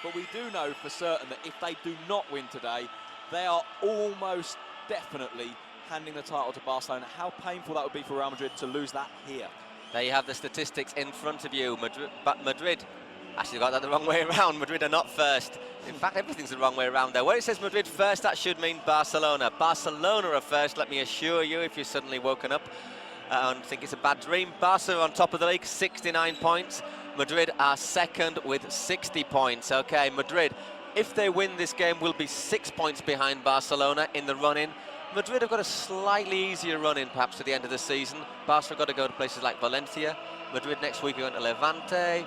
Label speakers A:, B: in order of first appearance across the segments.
A: but we do know for certain that if they do not win today, they are almost definitely handing the title to Barcelona. How painful that would be for Real Madrid to lose that here.
B: There you have the statistics in front of you. Madrid actually got that the wrong way around. Madrid are not first. In fact, everything's the wrong way around there. Where it says Madrid first, that should mean Barcelona. Barcelona are first, let me assure you, if you've suddenly woken up and think it's a bad dream. Barca are on top of the league, 69 points. Madrid are second with 60 points. Okay, Madrid, if they win this game, will be 6 points behind Barcelona in the run-in. Madrid have got a slightly easier run-in, perhaps, to the end of the season. Barca have got to go to places like Valencia. Madrid next week are going to Levante.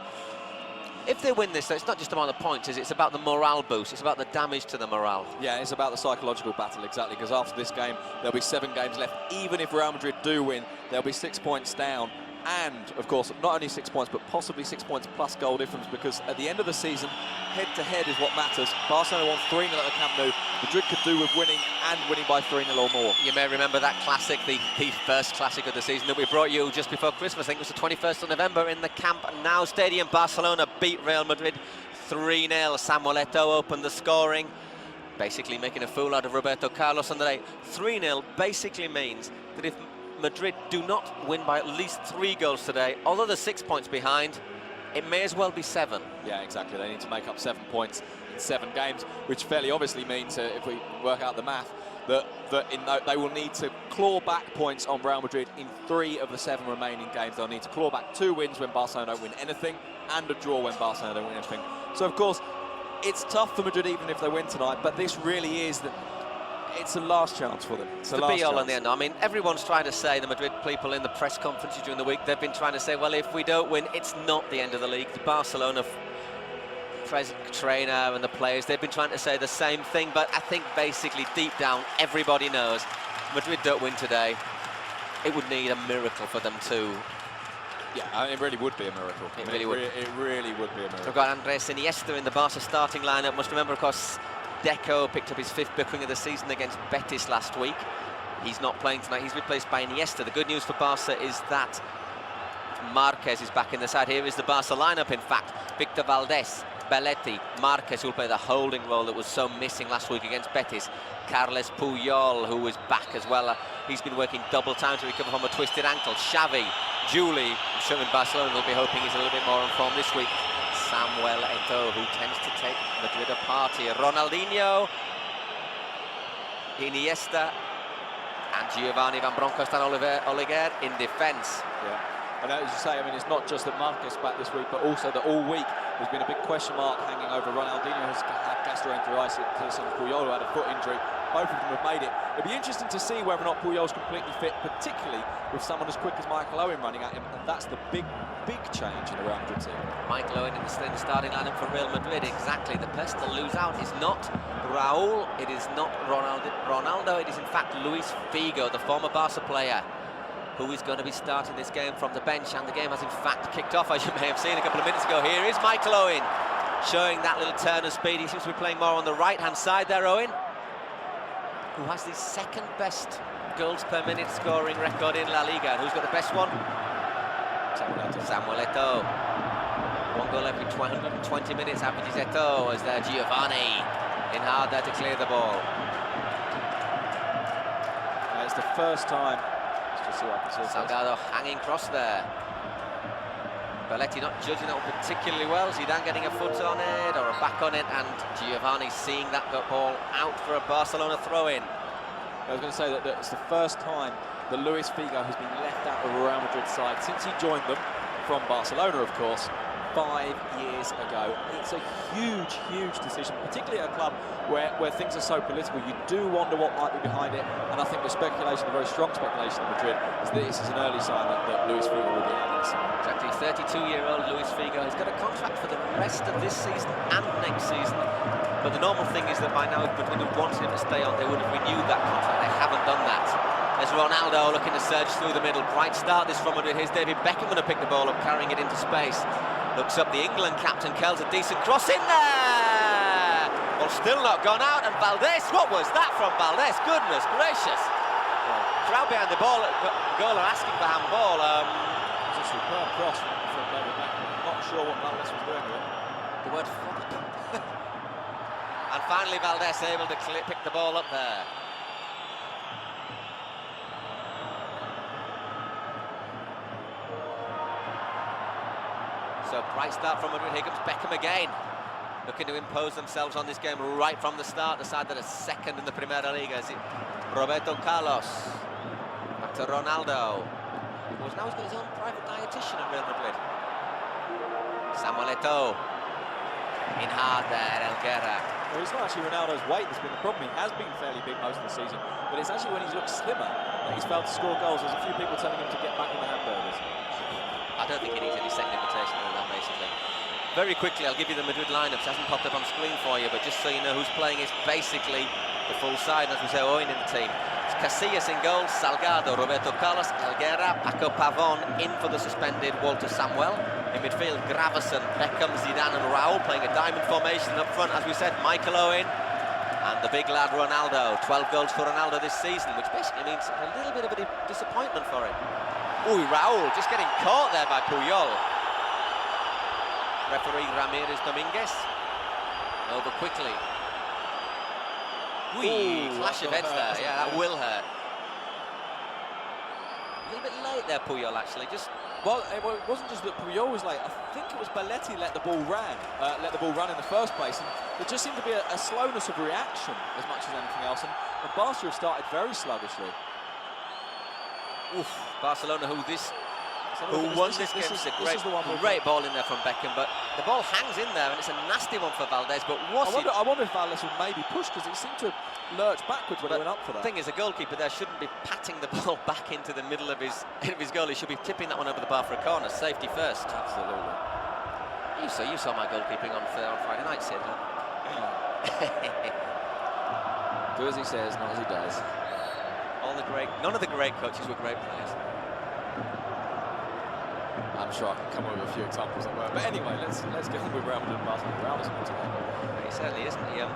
B: If they win this, though, it's not just about the points, is it? It's about the morale boost. It's about the damage to the morale. Yeah, it's about the psychological battle, exactly, because after this game, there'll be 7 games left. Even if Real Madrid do win, they'll be 6 points down. And, of course, not only 6 points, but possibly 6 points plus goal difference, because at the end of the season, head-to-head is what matters. Barcelona won 3-0 at the Camp Nou. Madrid could do with winning, and winning by 3-0 or more. You may remember that classic, the first classic of the season that we brought you just before Christmas. I think it was the 21st of November in the Camp Nou Stadium. Barcelona beat Real Madrid 3-0. Samuel Eto'o opened the scoring, basically making a fool out of Roberto Carlos on the day. 3-0 basically means that if Madrid do not win by at least 3 goals today, although they're 6 points behind, it may as well be 7. Yeah, exactly. They need to make up 7 points in 7 games, which fairly obviously means, if we work out the math, that they will need to claw back points on Real Madrid in 3 of the 7 remaining games. They'll need to claw back 2 wins when Barcelona don't win anything, and a draw when Barcelona don't win anything. So, of course, it's tough for Madrid even if they win tonight, but this really is it's a last chance for them. It's the be-all and the end. I mean, everyone's trying to say, the Madrid people in the press conferences during the week, they've been trying to say, well, if we don't win, it's not the end of the league. The Barcelona trainer and the players, they've been trying to say the same thing, but I think basically deep down, everybody knows Madrid don't win today. It would need a miracle for them to... Yeah, it really would be a miracle. It really would be a miracle. We've got Andres Iniesta in the Barca starting lineup. Must remember, of course, Deco picked up his 5th booking of the season against Betis last week. He's not playing tonight. He's replaced by Iniesta. The good news for Barca is that Marquez is back in the side. Here is the Barca lineup, in fact. Victor Valdés, Belletti, Marquez, who will play the holding role that was so missing last week against Betis. Carles Puyol, who is back as well. He's been working double time to recover from a twisted ankle. Xavi, Juli, I'm sure in Barcelona will be hoping he's a little bit more on form this week. Samuel Eto'o, who tends to take Madrid apart here. Ronaldinho, Iniesta, and Giovanni Van Bronckhorst and Oliver in defence. Yeah. And as you say, I mean, it's not just that Marquez back this week, but also that all week there's been a big question mark hanging over. Ronaldinho has had gastroenteritis, and Puyol had a foot injury. Both of them have made it. It'll be interesting to see whether or not Puyol's completely fit, particularly with someone as quick as Michael Owen running at him, and that's the big change in the Real Madrid team. Michael Owen in the starting lineup for Real Madrid, exactly. The person to lose out is not Raúl, it is not Ronaldo, it is in fact Luis Figo, the former Barca player, who is going to be starting this game from the bench, and the game has in fact kicked off, as you may have seen a couple of minutes ago. Here is Michael Owen, showing that little turn of speed. He seems to be playing more on the right-hand side there, Owen, who has the 2nd best goals per minute scoring record in La Liga. And who's got the best one? Samuel Eto'o. 1 goal every 120 minutes averages Eto'o, as there Giovanni in hard there to clear the ball. It's the first time. Let's just see what I can see. Salgado hanging cross there. Belletti not judging that one particularly well. Zidane getting a foot on it or a back on it, and Giovanni seeing that ball out for a Barcelona throw-in. I was going to say that it's the first time that Luis Figo has been left out of a Real Madrid side since he joined them from Barcelona, of course, 5 years ago. It's a huge decision, particularly at a club where things are so political. You do wonder what might be behind it, and I think the speculation, the very strong speculation in Madrid, is that this is an early sign that Luis Figo will be out of this. Exactly, 32-year-old Luis Figo has got a contract for the rest of this season and next season, but the normal thing is that by now, if Madrid had wanted him to stay on, they would have renewed that contract. They haven't done that. There's Ronaldo looking to surge through the middle. Bright start this from Madrid. Here's David Beckham going to pick the ball up, carrying it into space. Looks up, the England captain curls a decent cross in there! Well, still not gone out, and Valdés, what was that from Valdés? Goodness gracious! Crowd behind the ball, goal are asking for handball. It's a superb cross from David Beckham. Not sure what Valdés was doing with it. The word flop. And finally Valdés able to pick the ball up there. So bright start from Madrid. Here comes Beckham again, looking to impose themselves on this game right from the start. The side that is second in the Primera Liga. Is it Roberto Carlos? Back to Ronaldo. Now he's got his own private dietitian at Real Madrid. Samuel Eto'o. In hard there, Elguera.
A: Well, it's not actually Ronaldo's weight that's been the problem. He has been fairly big most of the season, but it's actually when he's looked slimmer that he's failed to score goals. There's a few people telling him to get back in the hamburgers.
B: I don't think he needs any second invitation on that, basically. Very quickly, I'll give you the Madrid lineups. It hasn't popped up on screen for you, but just so you know who's playing, it's basically the full side. As we say, Owen in the team. It's Casillas in goal, Salgado, Roberto Carlos, Elguera, Paco Pavón in for the suspended Walter Samuel. In midfield, Gravesen, Beckham, Zidane and Raúl playing a diamond formation up front. As we said, Michael Owen and the big lad Ronaldo. 12 goals for Ronaldo this season, which basically means a little bit of a disappointment for him. Ooh, Raúl just getting caught there by Puyol. Referee Ramírez Domínguez. Over quickly. Whee, clash of heads there. Yeah, that will hurt. A little bit late there, Puyol, actually.
A: Well, it wasn't just that Puyol was late. I think it was Belletti let the ball run in the first place, and there just seemed to be a slowness of reaction as much as anything else. And Barca have started very sluggishly.
B: Oof, Barcelona, who won this game. It's a great ball in there from Beckham, but the ball hangs in there, and it's a nasty one for Valdés. But
A: I wonder if Valdés would maybe push, because it seemed to lurch backwards when he went up for that.
B: The thing is, a goalkeeper there shouldn't be patting the ball back into the middle of his goal. He should be tipping that one over the bar for a corner. Safety first.
A: Absolutely.
B: You saw my goalkeeping on Friday night, Sid.
A: Do as he says, not as he does.
B: None of the great coaches were great players.
A: I'm sure I can come up with a few examples that were. But anyway, let's get on with Real Madrid and Barcelona. Real is not
B: He certainly isn't. He got a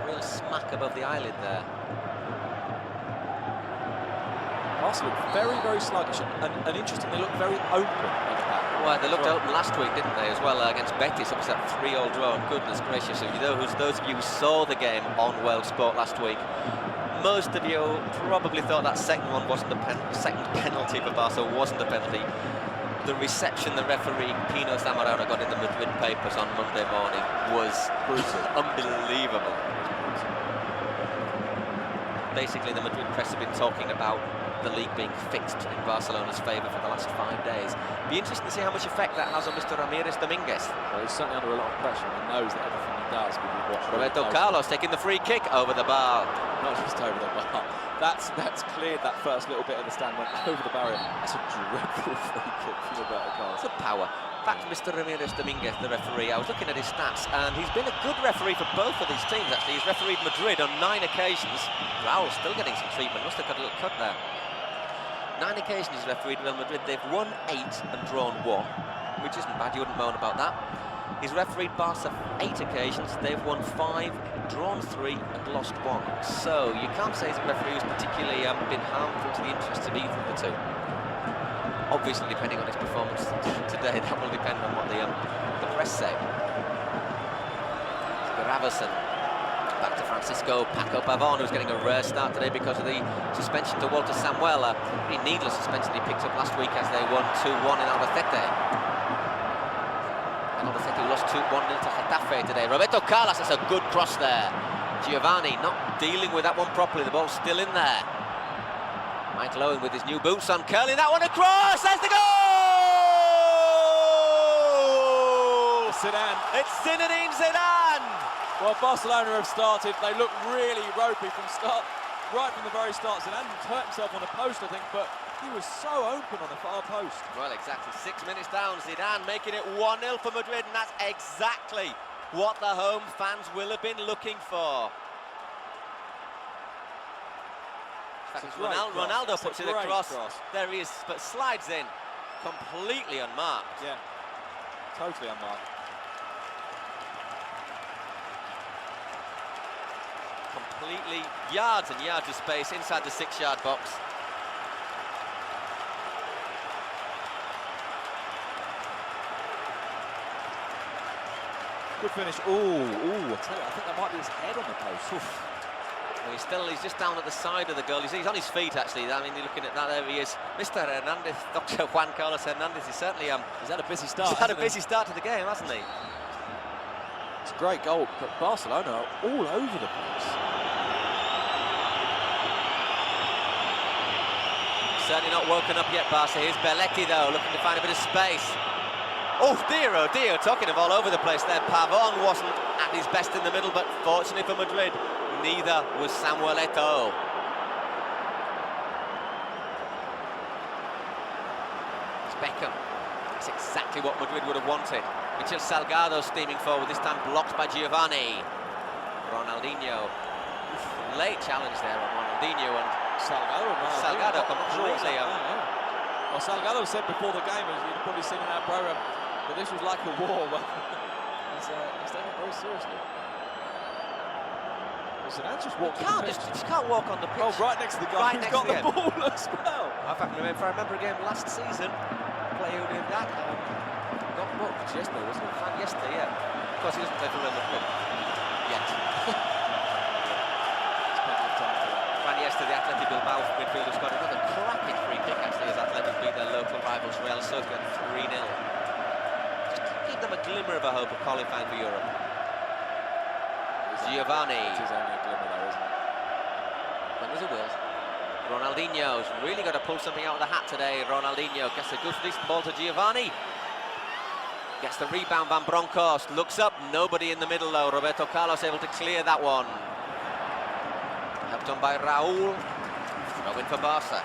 B: real smack above the eyelid there.
A: Barcelona look very, very sluggish and interesting. They look very open at the back.
B: Well, they looked open last week, didn't they, as well, against Betis. It was that 3-3 draw. Goodness gracious. Those of you who saw the game on World Sport last week, most of you probably thought that second one wasn't second penalty for Barca wasn't a penalty. The reception the referee Pino Zamorano got in the Madrid papers on Monday morning was unbelievable. Basically, the Madrid press have been talking about the league being fixed in Barcelona's favour for the last 5 days. Be interesting to see how much effect that has on Mr. Ramírez Domínguez.
A: Well, he's certainly under a lot of pressure. He knows that everything he does will be watched.
B: Roberto Carlos taking the free kick over the bar.
A: Not just over the bar. That's cleared that first little bit of the stand, went over the barrier. That's a dreadful free kick for Roberto Carlos.
B: Good power. In fact, Mr. Ramírez Domínguez, the referee, I was looking at his stats, and he's been a good referee for both of these teams, actually. He's refereed Madrid on 9 occasions. Raúl's still getting some treatment. Must have got a little cut there. 9 occasions he's refereed Real Madrid. They've won 8 and drawn 1, which isn't bad. You wouldn't moan about that. He's refereed Barca 8 occasions. They've won 5, drawn 3 and lost 1. So you can't say he's a referee who's particularly been harmful to the interests of either of the two. Obviously, depending on his performance today, that will depend on what the press say. Gravesen. Back to Francisco Paco Pavón, who's getting a rare start today because of the suspension to Walter Samuel. A pretty needless suspension he picked up last week as they won 2-1 in Albacete. And Albacete who lost 1-0 to Getafe today. Roberto Carlos, that's a good cross there. Giovanni not dealing with that one properly. The ball's still in there. Michael Owen with his new boots on, curling that one across. There's the goal!
A: Zidane.
B: It's Zinedine Zidane!
A: Well, Barcelona have started. They look really ropey from right from the very start. Zidane hurt himself on a post, I think, but he was so open on the far post.
B: Well, exactly. 6 minutes down. Zidane making it 1-0 for Madrid, and that's exactly what the home fans will have been looking for. Ronaldo puts it across. There he is, but slides in, completely unmarked.
A: Yeah, totally unmarked.
B: Completely yards and yards of space inside the 6-yard box.
A: Good finish. Ooh, I tell you, I think that might be his head on the post. Oof.
B: Well, he's just down at the side of the goal. He's on his feet, actually. I mean, you're looking at that, there he is. Mr. Hernandez, Dr. Juan Carlos Hernandez, he's certainly...
A: he's had a busy start,
B: He's had a busy start to the game, hasn't he?
A: It's a great goal, but Barcelona are all over the place.
B: Certainly not woken up yet, Barca. Here's Belletti, though, looking to find a bit of space. Oh dear, talking of all over the place there. Pavon wasn't at his best in the middle, but fortunately for Madrid, neither was Samuel Eto'o. It's Beckham. That's exactly what Madrid would have wanted. Michel Salgado steaming forward, this time blocked by Giovanni. Ronaldinho. Late challenge there on Ronaldinho, and Salgado completely.
A: Well, Salgado said before the game, as you've probably seen in our programme, that this was like a war. He's taking it very seriously. Just walk
B: just can't walk on the pitch.
A: Oh, right next to the guy who's got the ball as well.
B: I remember a game last season, a player who did that.
A: Got booked yesterday, wasn't it?
B: Yesterday, yeah. Of course, he doesn't play for Real Madrid yet. Yesterday, the Athletic Bilbao midfielder scored another cracking free kick, actually, as Athletic beat their local rivals Real Sociedad 3-0. Just give them a glimmer of a hope of qualifying for Europe. Giovanni.
A: It is only a glimmer, though, isn't it?
B: When there's a will. Ronaldinho's really got to pull something out of the hat today. Ronaldinho gets a good, decent ball to Giovanni. Gets the rebound, Van Bronckhorst looks up, nobody in the middle, though. Roberto Carlos able to clear that one. Helped on by Raul. Throw in for Barca.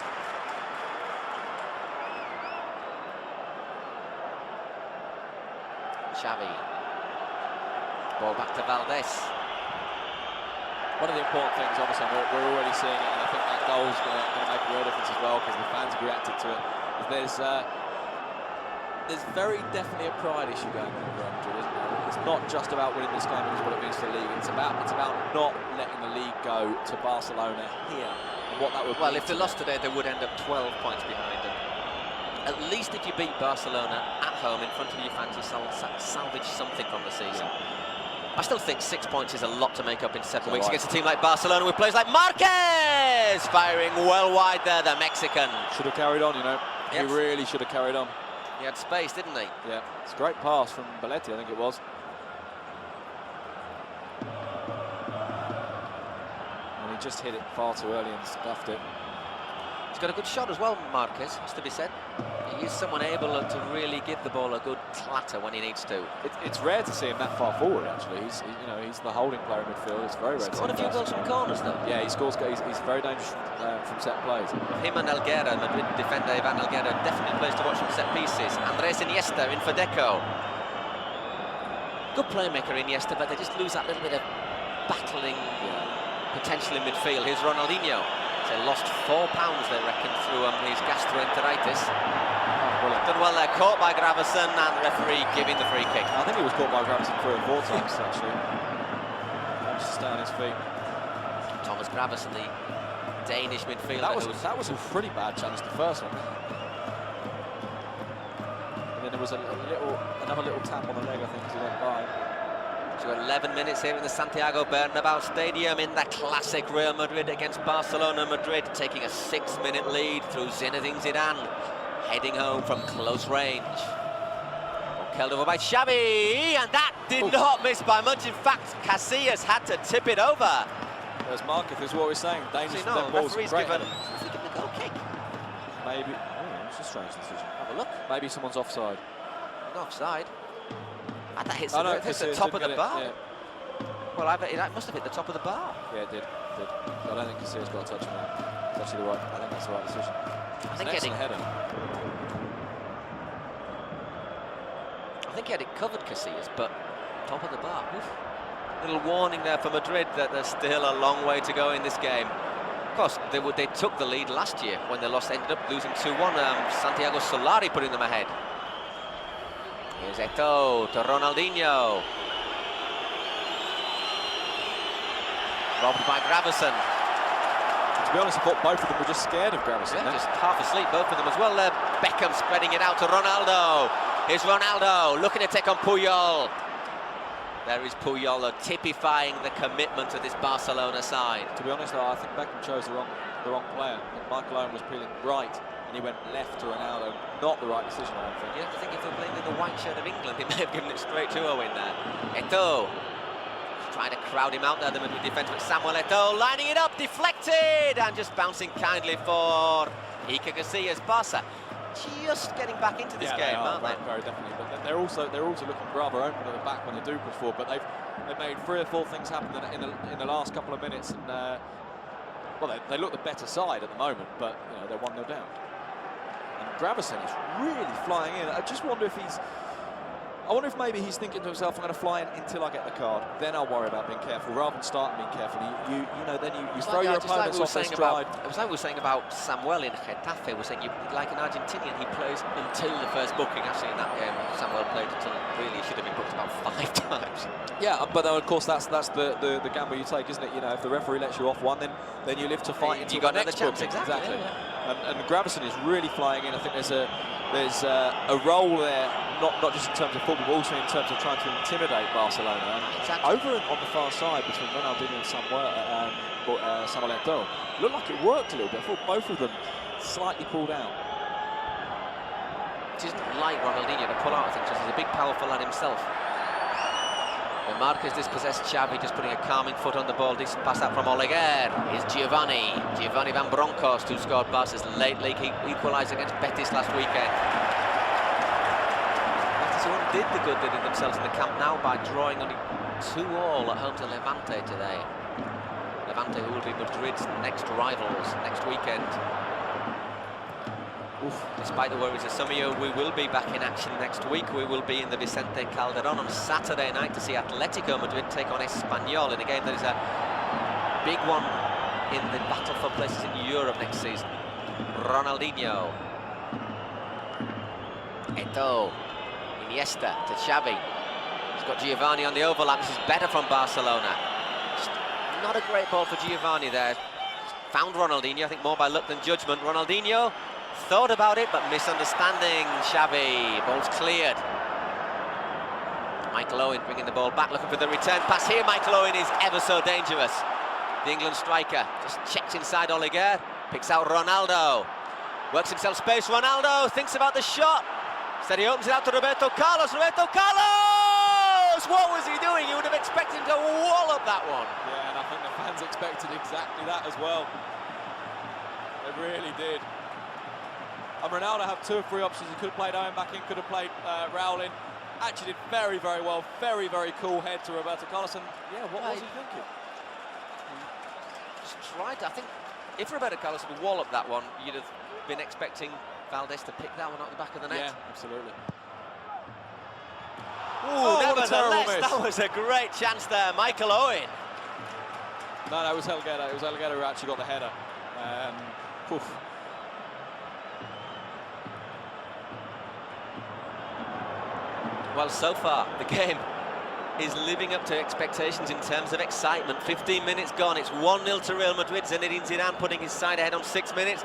B: Xavi. Ball back to Valdés.
A: One of the important things, obviously, we're already seeing it, and I think that goal's going to make a real difference as well, because the fans have reacted to it. There's very definitely a pride issue going on with Real Madrid, isn't there? It's not just about winning this game, it's what it means for the league. It's about not letting the league go to Barcelona here. And what that would
B: well, if they lost today, they would end up 12 points behind them. At least if you beat Barcelona at home in front of your fans, you salvage something from the season. Yeah. I still think 6 points is a lot to make up in 7 weeks against a team like Barcelona with players like Marquez firing well wide there, the Mexican.
A: Should have carried on, you know.
B: Yes.
A: He really should have carried on.
B: He had space, didn't he?
A: Yeah, it's a great pass from Belletti, I think it was. And he just hit it far too early and scuffed it.
B: He's got a good shot as well, Marquez, has to be said. He is someone able to really give the ball a good clatter when he needs to.
A: It's rare to see him that far forward, actually. He's the holding player in midfield. It's very rare to see him.
B: Scored a few goals from corners, though.
A: Yeah, he scores. He's very dangerous from set plays.
B: Him and Elguera, Madrid defender Ivan Elguera, definitely plays to watch from set pieces. Andres Iniesta in for Deco. Good playmaker Iniesta, but they just lose that little bit of battling potential in midfield. Here's Ronaldinho. They lost £4, they reckon, through his gastroenteritis. Done well there, caught by Gravesen, and the referee giving the free kick.
A: I think he was caught by Gravesen 3 or 4 times, actually. Managed to stay on his feet.
B: Thomas Gravesen, the Danish midfielder.
A: That was a pretty bad challenge, the first one. And then there was another little tap on the leg, I think, as he went by.
B: So 11 minutes here in the Santiago Bernabeu Stadium in the classic Real Madrid against Barcelona. Madrid taking a 6-minute lead through Zinedine Zidane, heading home from close range. Held over by Xavi, and that did not miss by much. In fact, Casillas had to tip it over.
A: There's Marquez, is what we're saying. Dangerous for them balls.
B: Referee's given the goal kick.
A: Maybe. Oh, it's a strange decision.
B: Have a look.
A: Maybe someone's offside.
B: Not offside. And that hits, hits the
A: Casillas
B: top of the bar.
A: Yeah.
B: Well, I bet that must have hit the top of the bar.
A: Yeah, it did. I don't think Casillas got a touch on that. It's actually I think that's the right decision.
B: I think he had it covered, Casillas, but top of the bar. Oof. Little warning there for Madrid that there's still a long way to go in this game. Of course, they took the lead last year when they ended up losing 2-1. Santiago Solari putting them ahead. Here's Eto'o to Ronaldinho. Robbed by Gravesen.
A: To be honest, I thought both of them were just scared of Gravesen.
B: Yeah, just half asleep, both of them as well. Beckham spreading it out to Ronaldo. Here's Ronaldo looking to take on Puyol. There is Puyol typifying the commitment of this Barcelona side.
A: To be honest, though, I think Beckham chose the wrong player. I think Michael Owen was peeling right, and he went left to Ronaldo. Not the right decision, I don't think.
B: You have to think if they're playing in the white shirt of England, he may have given it straight to Owen there. Eto'o trying to crowd him out there, the Madrid defence, but Samuel Eto'o lining it up, deflected, and just bouncing kindly for Iker Casillas. Barca just getting back into this game, aren't they?
A: Very definitely. But they're also looking rather open at the back when they do push forward. But they've made 3 or 4 things happen in the last couple of minutes, and well, they look the better side at the moment, but you know they're 1-0 down. And Gravesen is really flying in. I just wonder if I wonder if maybe he's thinking to himself, I'm going to fly in until I get the card. Then I'll worry about being careful, rather than starting being careful. You know, then you throw your opponents off their stride.
B: It was like we were saying about Samuel in Getafe. We're saying, like an Argentinian, he plays until the first booking. Actually, in that game, Samuel played until really should have been booked about 5 times.
A: Yeah, but of course that's the gamble you take, isn't it? You know, if the referee lets you off one, then you live to fight until
B: you got
A: the
B: another
A: next
B: chance.
A: booking.
B: Exactly. Yeah.
A: And Gravesen is really flying in. I think there's a role there, not just in terms of football, but also in terms of trying to intimidate Barcelona. And over on the far side between Ronaldinho and Samuel Eto'o, looked like it worked a little bit. I thought both of them slightly pulled out.
B: It isn't like Ronaldinho to pull out, I think, just he's a big, powerful lad himself. When Marquez dispossessed Xavi, just putting a calming foot on the ball. Decent pass out from Oleguer. Is Giovanni Van Bronckhorst, who scored Barca's late league equaliser against Betis last weekend. Betis already did the good they did themselves in the Camp Nou by drawing only 2-2 at home to Levante today. Levante, who will be Madrid's next rivals next weekend. Despite the worries of some of you, we will be back in action next week. We will be in the Vicente Calderón on Saturday night to see Atletico Madrid take on Espanyol in a game that is a big one in the battle for places in Europe next season. Ronaldinho. Eto'o. Iniesta to Xavi. He's got Giovanni on the overlap. This is better from Barcelona. Just not a great ball for Giovanni there. Found Ronaldinho, I think more by luck than judgment. Ronaldinho thought about it, but misunderstanding Xavi. Ball's cleared. Michael Owen bringing the ball back, looking for the return pass here. Michael Owen is ever so dangerous. The England striker just checks inside Oleguer, picks out Ronaldo, works himself space. Ronaldo thinks about the shot. Instead he opens it out to Roberto Carlos. Roberto Carlos! What was he doing? You would have expected him to wallop that one.
A: Yeah, and I think the fans expected exactly that as well. They really did. And Ronaldo had 2 or 3 options. He could have played Owen back in, could have played Raul in. Actually did very, very well. Very, very cool head to Roberto Carlos. And yeah, what was he thinking?
B: Just tried to, I think if Roberto Carlos had walloped that one, you'd have been expecting Valdés to pick that one out the back of the net.
A: Yeah, absolutely.
B: Ooh, nevertheless, that was a great chance there. Michael Owen.
A: No, it was Helguera. It was Helguera who actually got the header.
B: Well, so far, the game is living up to expectations in terms of excitement. 15 minutes gone, it's 1-0 to Real Madrid. Zinedine Zidane putting his side ahead on 6 minutes.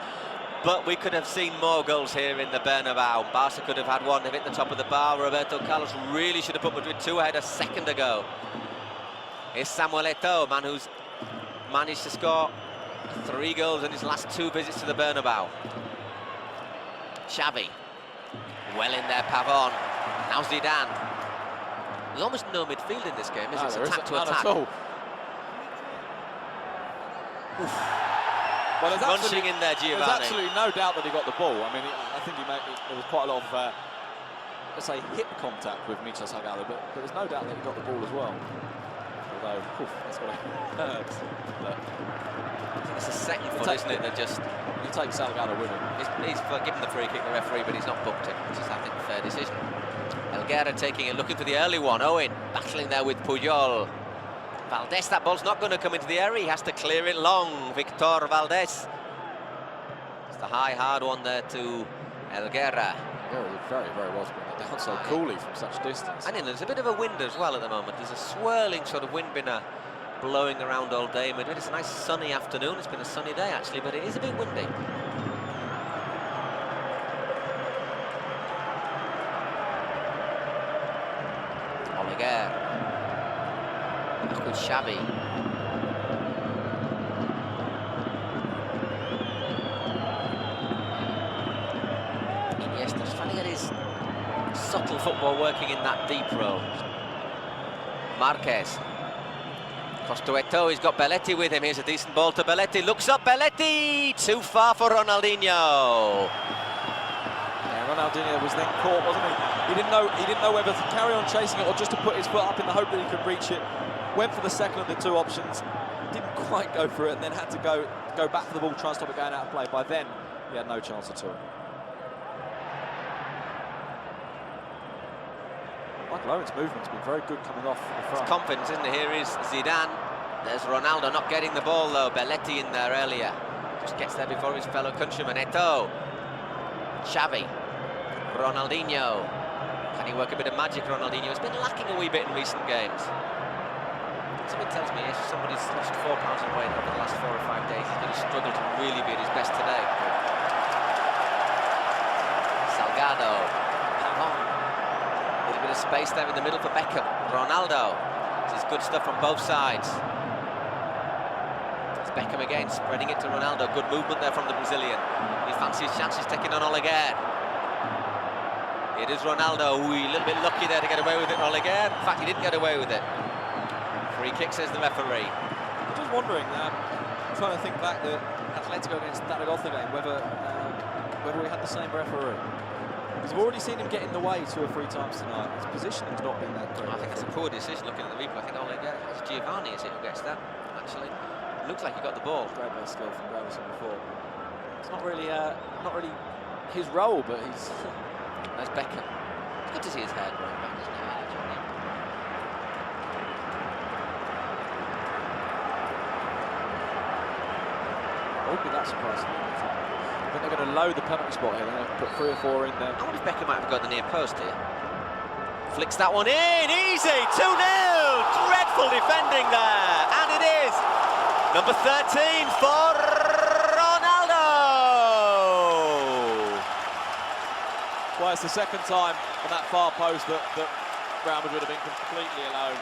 B: But we could have seen more goals here in the Bernabeu. Barca could have had one, they've hit the top of the bar. Roberto Carlos really should have put Madrid 2 ahead a second ago. Here's Samuel Eto'o, man who's managed to score 3 goals in his last 2 visits to the Bernabeu. Xavi, well in there, Pavon. Now Zidane. There's almost no midfield in this game, is it? It's attack to attack.
A: Well, there's
B: munching in there, Giovanni.
A: There's absolutely no doubt that he got the ball. I mean, I think there was quite a lot of, let's say, hip contact with Michel Salgado, but there's no doubt that he got the ball as well. Although, that's what it hurts.
B: It's the second foot, isn't it, that just...
A: You take Salgado with him.
B: He's given the free kick, the referee, but he's not booked it, which is, I think, a fair decision. Helguera taking it, looking for the early one. Owen battling there with Puyol. Valdés, that ball's not going to come into the area. He has to clear it long. Victor Valdés. It's the high, hard one there to Helguera.
A: Very, very well to bring it down so coolly from such distance.
B: And there's a bit of a wind as well at the moment. There's a swirling sort of wind blowing around all day. Madrid, it's a nice sunny afternoon. It's been a sunny day actually, but it is a bit windy. Oleguer. Xavi. Iniesta just trying to get his subtle football working in that deep role. Marquez. Cross to Eto'o, he's got Belletti with him. Here's a decent ball to Belletti. Looks up, Belletti! Too far for Ronaldinho.
A: Yeah, Ronaldinho was then caught, wasn't he? He didn't know whether to carry on chasing it or just to put his foot up in the hope that he could reach it. Went for the second of the two options. Didn't quite go for it and then had to go back for the ball, try and stop it going out of play. By then, he had no chance at all. Michael Owen's movement's been very good coming off the front.
B: It's confidence, isn't it? Here is Zidane. There's Ronaldo not getting the ball though. Belletti in there earlier. Just gets there before his fellow countryman. Eto'o. Xavi. Ronaldinho. Can he work a bit of magic, Ronaldinho? He's been lacking a wee bit in recent games. Something tells me if somebody's lost 4 pounds in weight over the last 4 or 5 days, he's going to struggle to really be at his best today. Salgado. A little bit of space there in the middle for Beckham. Ronaldo. This is good stuff from both sides. It's Beckham again, spreading it to Ronaldo. Good movement there from the Brazilian. He fancies chances taking on Oleguer. It is Ronaldo. Ooh, a little bit lucky there to get away with it, Oleguer. In fact, he didn't get away with it. Free kick, says the referee.
A: I'm just wondering, trying to think back the Atletico against Zaragoza game, whether we had the same referee. Because we've already seen him get in the way 2 or 3 times tonight. His positioning's not been that great.
B: I think that's a poor decision looking at the replay. I think Oleguer, it's Giovanni, is it, who gets that? Actually, looks like he got the ball.
A: Great bit of skill from Gravison before. It's not really his role, but he's.
B: There's Beckham. It's good to see his hair growing back, isn't it?
A: I wouldn't be that surprised. I think they're going to load the penalty spot here. They're going to put 3 or 4 in there.
B: I wonder if Beckham might have got the near post here. Flicks that one in, easy, 2-0! Dreadful defending there, and it is number 13 for Ronaldo!
A: Well, it's the second time on that far post that Real Madrid have been completely alone.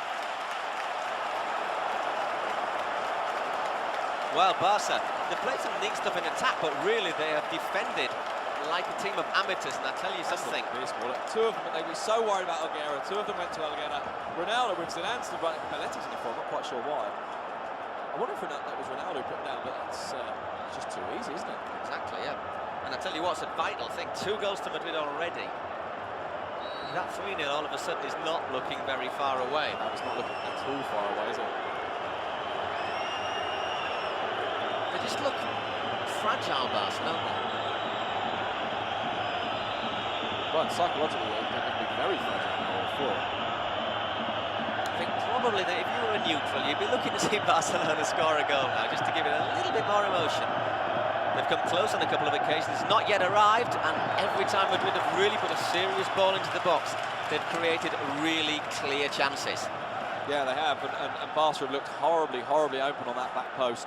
B: Well, Barca, they played some neat stuff in attack, but really they have defended like a team of amateurs, and I tell you something.
A: 2 of them, they were so worried about Alguera. 2 of them went to Alguera. Ronaldo with Zidane stood right. Belletti's in the front, not quite sure why. I wonder if that was Ronaldo put down, but it's just too easy, isn't it?
B: Exactly, yeah. And I tell you what's a vital thing, 2 goals to Madrid already. That 3-0 all of a sudden is not looking very far away.
A: No, it's not looking at all far away, is it?
B: They just look fragile, Barca, don't they?
A: Well, psychologically, they're going to be very fragile on the floor.
B: I think probably that if you were a neutral, you'd be looking to see Barcelona score a goal now, just to give it a little bit more emotion. They've come close on a couple of occasions, not yet arrived, and every time Madrid have really put a serious ball into the box, they've created really clear chances.
A: Yeah, they have, and Barca have looked horribly, horribly open on that back post.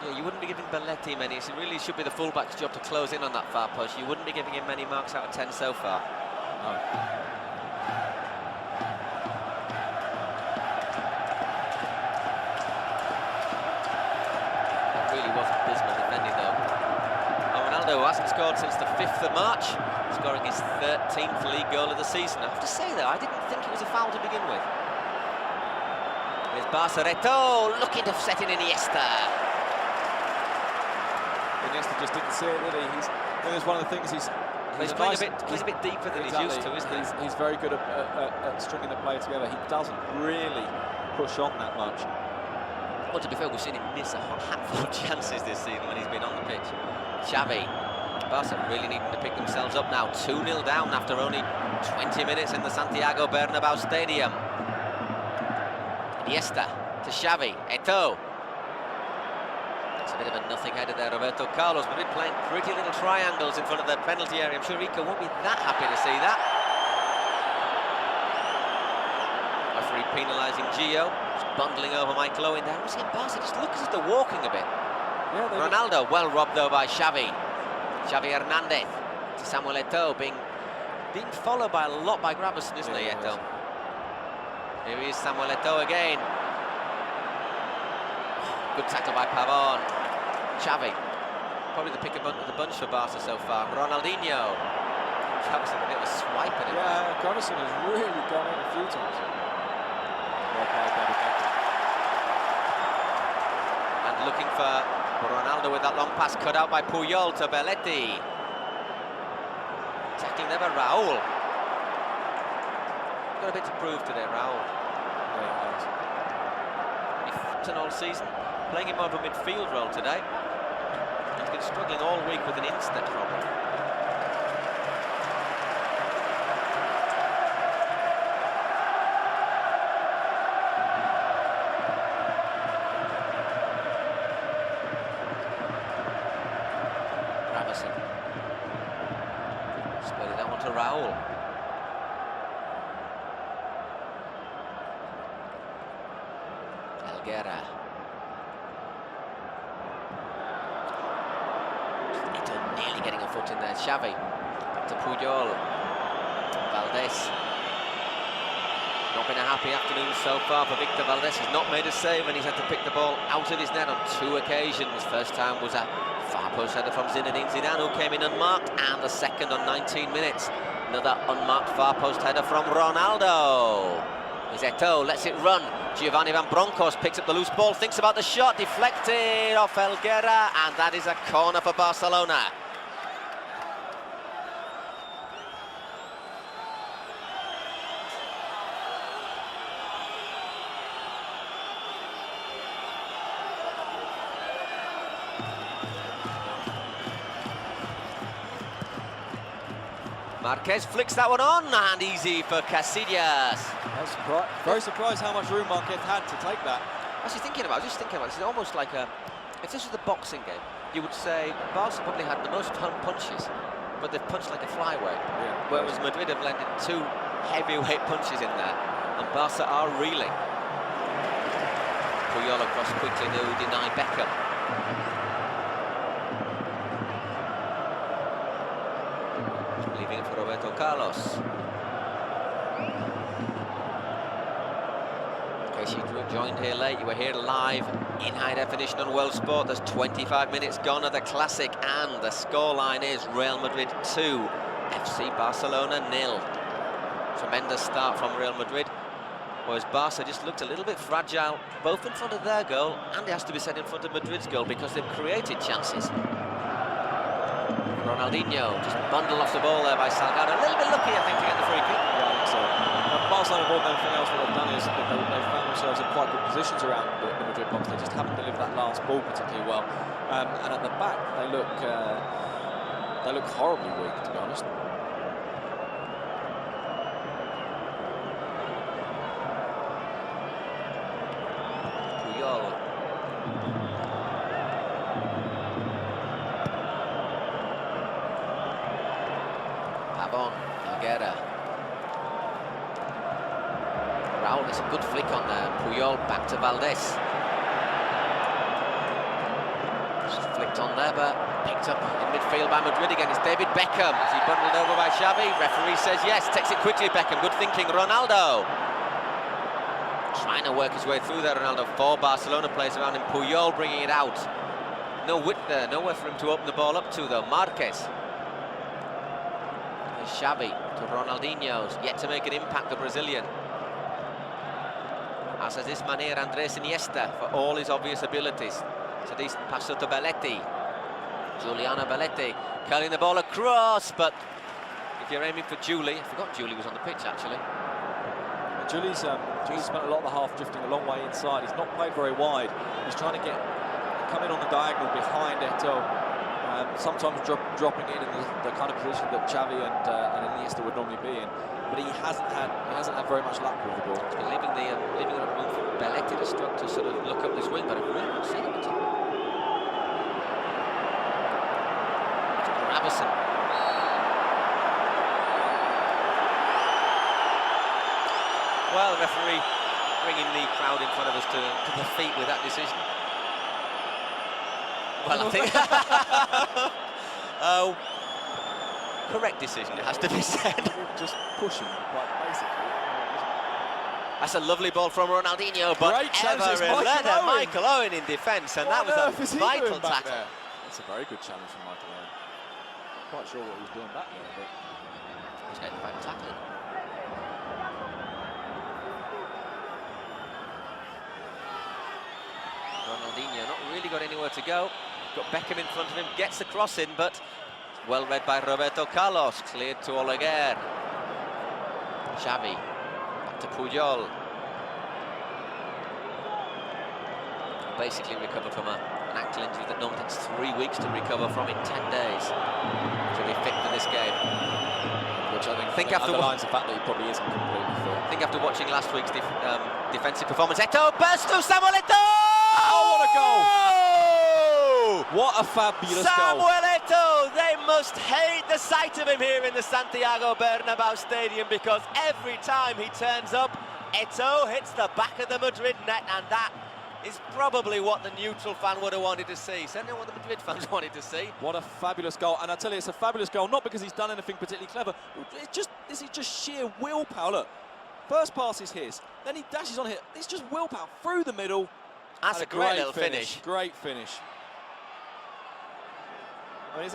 B: Yeah, you wouldn't be giving Belletti many. It really should be the fullback's job to close in on that far post. You wouldn't be giving him many marks out of 10 so far.
A: No.
B: Really was dismal defending though. Ronaldo hasn't scored since the 5th of March, scoring his 13th league goal of the season. I have to say though, I didn't think it was a foul to begin with. Here's Barca, looking to set in Iniesta.
A: Iniesta just didn't see it, did he? It's one of the things he's
B: playing a bit deeper than he's used to, isn't he?
A: He's very good at stringing the play together. He doesn't really push on that much.
B: Well, to be fair, we've seen him miss a handful of chances this season when he's been on the pitch. Xavi. Barca really needing to pick themselves up now. 2-0 down after only 20 minutes in the Santiago Bernabeu stadium. Iniesta to Xavi. Eto'o. It's a bit of a nothing header there, Roberto Carlos. We've been playing pretty little triangles in front of the penalty area. I'm sure Rico won't be that happy to see that. Referee penalising Gio. Just bundling over Michael Owen there. We're seeing Barca just look as if they're walking a bit. Yeah, Ronaldo, well robbed though by Xavi. Xavi Hernandez to Samuel Eto'o, being followed by a lot by Gravison, isn't he, Eto'o? Here is Samuel Eto'o again. Good tackle by Pavon. Xavi, probably the pick of the bunch for Barca so far. Ronaldinho. Xavi's a bit of a swipe at him.
A: Yeah, Gravison has really gone in a few times.
B: And looking for Ronaldo with that long pass cut out by Puyol to Belletti. Tackling there by Raul. Got a bit to prove today, Raul. He's all season, playing in more of a midfield role today. He's been struggling all week with an instant problem. Ramírez. Spreading that one to Raul. Elguera. Nearly getting a foot in there. Xavi to Puyol. Valdés. Not been a happy afternoon so far for Victor Valdés. He's not made a save and he's had to pick the ball out of his net on 2 occasions. First time was a far post header from Zinedine Zidane, who came in unmarked, and the second on 19 minutes. Another unmarked far post header from Ronaldo. Is Eto'o, lets it run. Giovanni Van Bronckhorst picks up the loose ball, thinks about the shot, deflected off Elguera, and that is a corner for Barcelona. Marquez flicks that one on, and easy for Casillas.
A: Very surprised how much room Marquez had to take that.
B: Just thinking about it, it's almost like if this was the boxing game, you would say Barca probably had the most punches, but they've punched like a flyweight. Yeah. Whereas Madrid have landed 2 heavyweight punches in there, and Barca are reeling. Puyol across quickly to deny Beckham. Leaving it for Roberto Carlos. In case you joined here late, you were here live in high definition on World Sport. There's 25 minutes gone of the Classic, and the scoreline is Real Madrid 2, FC Barcelona 0. Tremendous start from Real Madrid, whereas Barca just looked a little bit fragile, both in front of their goal, and it has to be said in front of Madrid's goal, because they've created chances. Ronaldinho just bundled off the ball there by Salgado. A little bit lucky, I think, to get the free kick.
A: Yeah, I think so. Barcelona, more than anything else, what they've done is they've found themselves in quite good positions around the Madrid box. They just haven't delivered that last ball particularly well. And at the back, they look horribly weak, to be honest.
B: Puyol. Pavon, Elguera. Raul, it's a good flick on there. Puyol back to Valdés. Just flicked on there, but picked up in midfield by Madrid again. It's David Beckham. Is he bundled over by Xavi? Referee says yes. Takes it quickly, Beckham. Good thinking. Ronaldo. Trying to work his way through there, Ronaldo. 4 Barcelona players around him. Puyol bringing it out. No width there. Nowhere for him to open the ball up to, though. Marquez. Xavi to Ronaldinho's, yet to make an impact, the Brazilian. As has this man here, Andres Iniesta, for all his obvious abilities. It's a decent pass to Belletti. Giuliano Belletti curling the ball across, but if you're aiming for Juli, I forgot Juli was on the pitch actually.
A: Juli's spent a lot of the half drifting a long way inside. He's not played very wide. He's trying to come in on the diagonal behind Eto'o. Sometimes dropping in the kind of position that Xavi and Iniesta would normally be in, but he hasn't had very much luck with the ball.
B: He's been leaving the room for Belletti to sort of look up this wing, but I've really not seen him at all. Ravison. Well, the referee bringing the crowd in front of us to the feet with that decision. Well, I think correct decision, it has to be said.
A: Just pushing, quite basically.
B: That's a lovely ball from Ronaldinho, but
A: Great challenge, it's
B: Michael Owen in defence, and that was a vital tackle.
A: There? That's a very good challenge from Michael Owen. Quite sure what he was doing back there, but
B: he's getting the vital tackle. Ronaldinho not really got anywhere to go. Got Beckham in front of him, gets the cross in, but well read by Roberto Carlos, cleared to Oleguer. Xavi, back to Puyol. Basically recovered from an ankle injury that normally takes 3 weeks to recover from in 10 days to be fit for this game.
A: Which I think underlines the fact that he probably isn't completely fit.
B: I think after watching last week's defensive performance, Eto'o burst through Samuel Eto'o!
A: Oh, what a goal! What a fabulous goal.
B: Samuel Eto'o, they must hate the sight of him here in the Santiago Bernabeu stadium, because every time he turns up, Eto'o hits the back of the Madrid net, and that is probably what the neutral fan would have wanted to see. Certainly what the Madrid fans wanted to see.
A: What a fabulous goal, and I tell you, it's a fabulous goal, not because he's done anything particularly clever. This is just sheer willpower. Look, first pass is his, then he dashes on it. It's just willpower through the middle.
B: That's a great little finish.
A: Great finish. I mean,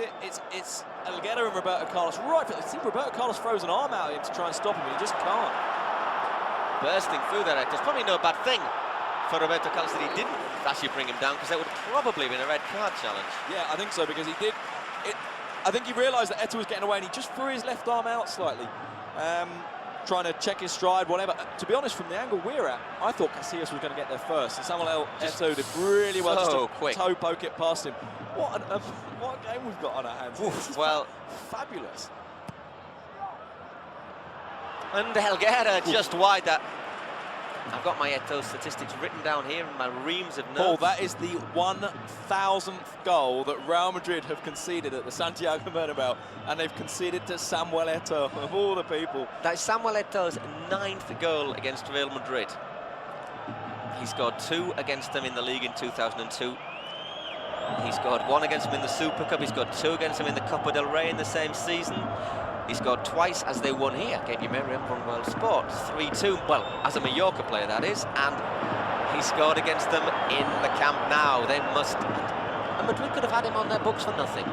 A: it's Elguera and Roberto Carlos right. See, Roberto Carlos throws an arm out at him to try and stop him, and he just can't.
B: Bursting through there, there's probably no bad thing for Roberto Carlos that he didn't actually bring him down, because that would probably have been a red card challenge.
A: Yeah, I think so, because he did. I think he realised that Eto'o was getting away, and he just threw his left arm out slightly, trying to check his stride, whatever. To be honest, from the angle we're at, I thought Casillas was going to get there first, and Samuel Eto'o did really well just to
B: quick
A: toe poke it past him. What a game we've got on our hands.
B: Well,
A: fabulous.
B: And Elguera just wide that. I've got my Eto'o statistics written down here in my reams of notes.
A: Paul, that is the 1,000th goal that Real Madrid have conceded at the Santiago Bernabeu, and they've conceded to Samuel Eto'o, of all the people.
B: That is Samuel Eto'o's 9th goal against Real Madrid. He scored 2 against them in the league in 2002. He scored 1 against them in the Super Cup. He scored 2 against them in the Copa del Rey in the same season. He scored twice as they won here, gave you Merriam from World Sport, 3-2, well, as a Mallorca player that is, and he scored against them in the Camp Nou. They must, and Madrid could have had him on their books for nothing.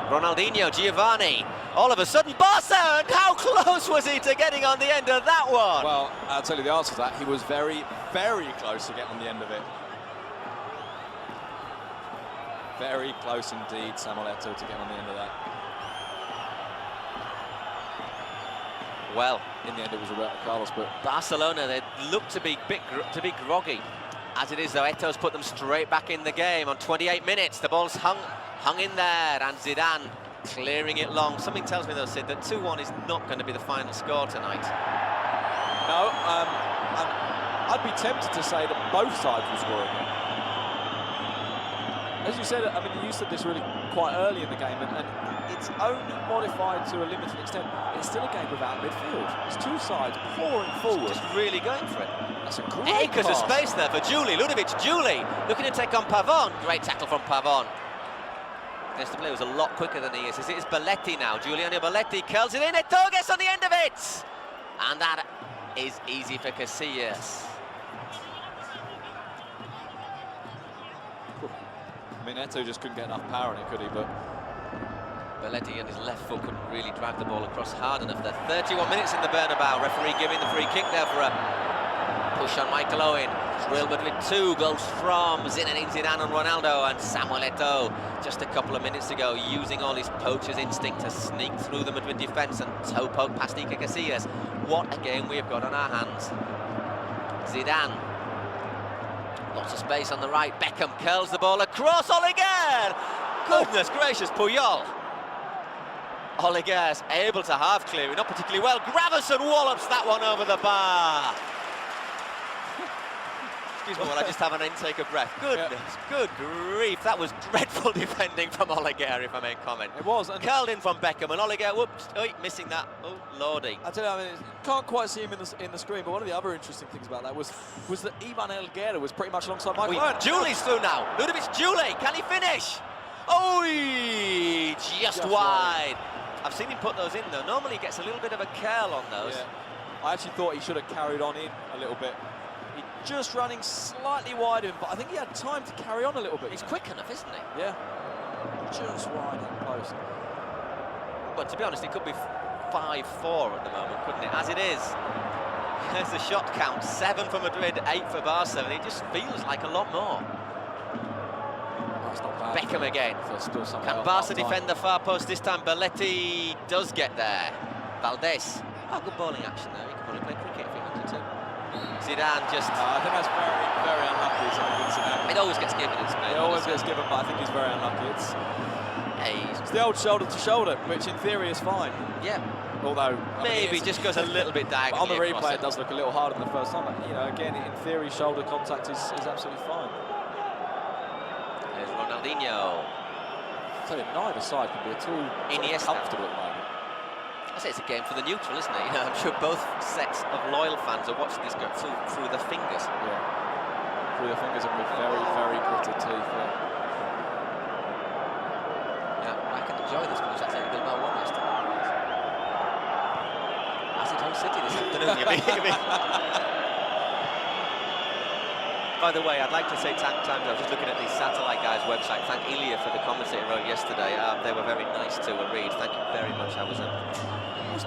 B: Ronaldinho, Giovanni, all of a sudden Barca, and how close was he to getting on the end of that one?
A: Well, I'll tell you the answer to that, he was very, very close to getting on the end of it. Very close indeed, Samuel Eto'o, to get on the end of that.
B: Well,
A: in the end it was Roberto Carlos, but
B: Barcelona, they look to be groggy. As it is, though, Eto'o's put them straight back in the game on 28 minutes. The ball's hung in there, and Zidane clearing it long. Something tells me, though, Sid, that 2-1 is not going to be the final score tonight.
A: No, I'd be tempted to say that both sides will score again. As you said, I mean, you said this really quite early in the game, and it's only modified to a limited extent. It's still a game without midfield. It's two sides pouring forward.
B: Just really going for it.
A: That's a great
B: acres of space there for Juli. Ludovic Juli looking to take on Pavon. Great tackle from Pavon. Against the player who's a lot quicker than he is. It is Belletti now. Giuliano Belletti curls it in. Eto'o gets on the end of it. And that is easy for Casillas.
A: I mean, Eto'o just couldn't get enough power in it, could he? But
B: Belletti and his left foot couldn't really drive the ball across hard enough there. 31 minutes in the Bernabeu. Referee giving the free kick there for a push on Michael Owen. Real Madrid 2 goals from Zinedine Zidane and Ronaldo, and Samuel Eto'o just a couple of minutes ago using all his poacher's instinct to sneak through the Madrid defence and toe poke past Iker Casillas. What a game we have got on our hands. Zidane. Lots of space on the right. Beckham curls the ball across. Oleguer! Goodness gracious, Puyol. Oleguer's able to half clear it, not particularly well. Gravison wallops that one over the bar. Excuse me while I just have an intake of breath. Goodness, good grief. That was dreadful defending from Oleguer, if I may comment.
A: It was. And
B: curled in from Beckham, and Oleguer, whoops, missing that. Oh, lordy.
A: I tell you, I mean, can't quite see him in the screen, but one of the other interesting things about that was that Ivan Elguera was pretty much alongside Michael Owen.
B: Juli's through now. Ludovic Juli, can he finish? Oh, just wide. I've seen him put those in, though. Normally he gets a little bit of a curl on those.
A: Yeah. I actually thought he should have carried on in a little bit. He just running slightly wide of him, but I think he had time to carry on a little bit.
B: He's quick enough, isn't he?
A: Yeah, just wide in post.
B: But to be honest, it could be 5-4 at the moment, couldn't it? As it is, there's the shot count, 7 for Madrid, 8 for Barca, and it just feels like a lot more.
A: That's not bad.
B: Beckham again. Can Barca defend the far post this time? Belletti does get there. Valdés. Oh, good bowling action there. He could probably play cricket if he wanted to. Zidane just...
A: I think that's very, very unlucky.
B: It always gets given in Spain.
A: It always gets given, but I think he's very unlucky. It's the old shoulder to shoulder, which in theory is fine.
B: Yeah.
A: Although
B: maybe just goes a little bit diagonally.
A: On the replay, it does look a little harder than the first time. But, you know, again, in theory, shoulder contact is absolutely fine.
B: There's Ronaldinho.
A: So neither side can be at all comfortable at the moment.
B: I say it's a game for the neutral, isn't it? You know, I'm sure both sets of loyal fans are watching this go through the fingers.
A: Yeah, through the fingers and with very, very gritted teeth.
B: Yeah, I can enjoy this because that's a Bilbao won yesterday. As it Hull City this afternoon, you mean? By the way, I'd like to say times I was just looking at the Satellite Guys website. Thank Ilya for the commentator wrote yesterday. They were very nice to read. Thank you very much. I was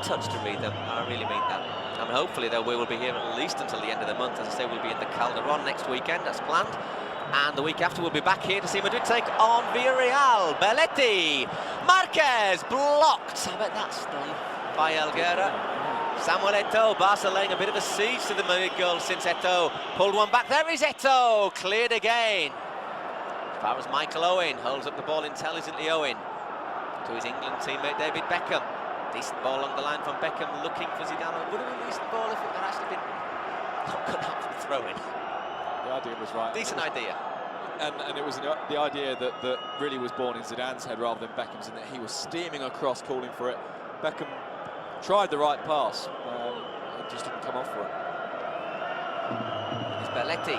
B: touched to read them. I really mean that. And hopefully we will be here at least until the end of the month. As I say, we'll be in the Calderon next weekend, as planned. And the week after, we'll be back here to see Madrid take on Villarreal. Belletti, Marquez blocked. I bet that's done by Elguera. Samuel Eto'o, Barca laying a bit of a siege to the Madrid goal since Eto'o pulled one back. There is Eto'o, cleared again. As far as Michael Owen holds up the ball intelligently. Owen to his England teammate David Beckham. Decent ball along the line from Beckham, looking for Zidane. Would have been a decent ball if it had actually been not cut out for the throw-in.
A: The idea was right.
B: Decent idea.
A: And it was the idea that really was born in Zidane's head rather than Beckham's, in that he was steaming across, calling for it. Beckham tried the right pass, it just didn't come off for it.
B: It's Belletti,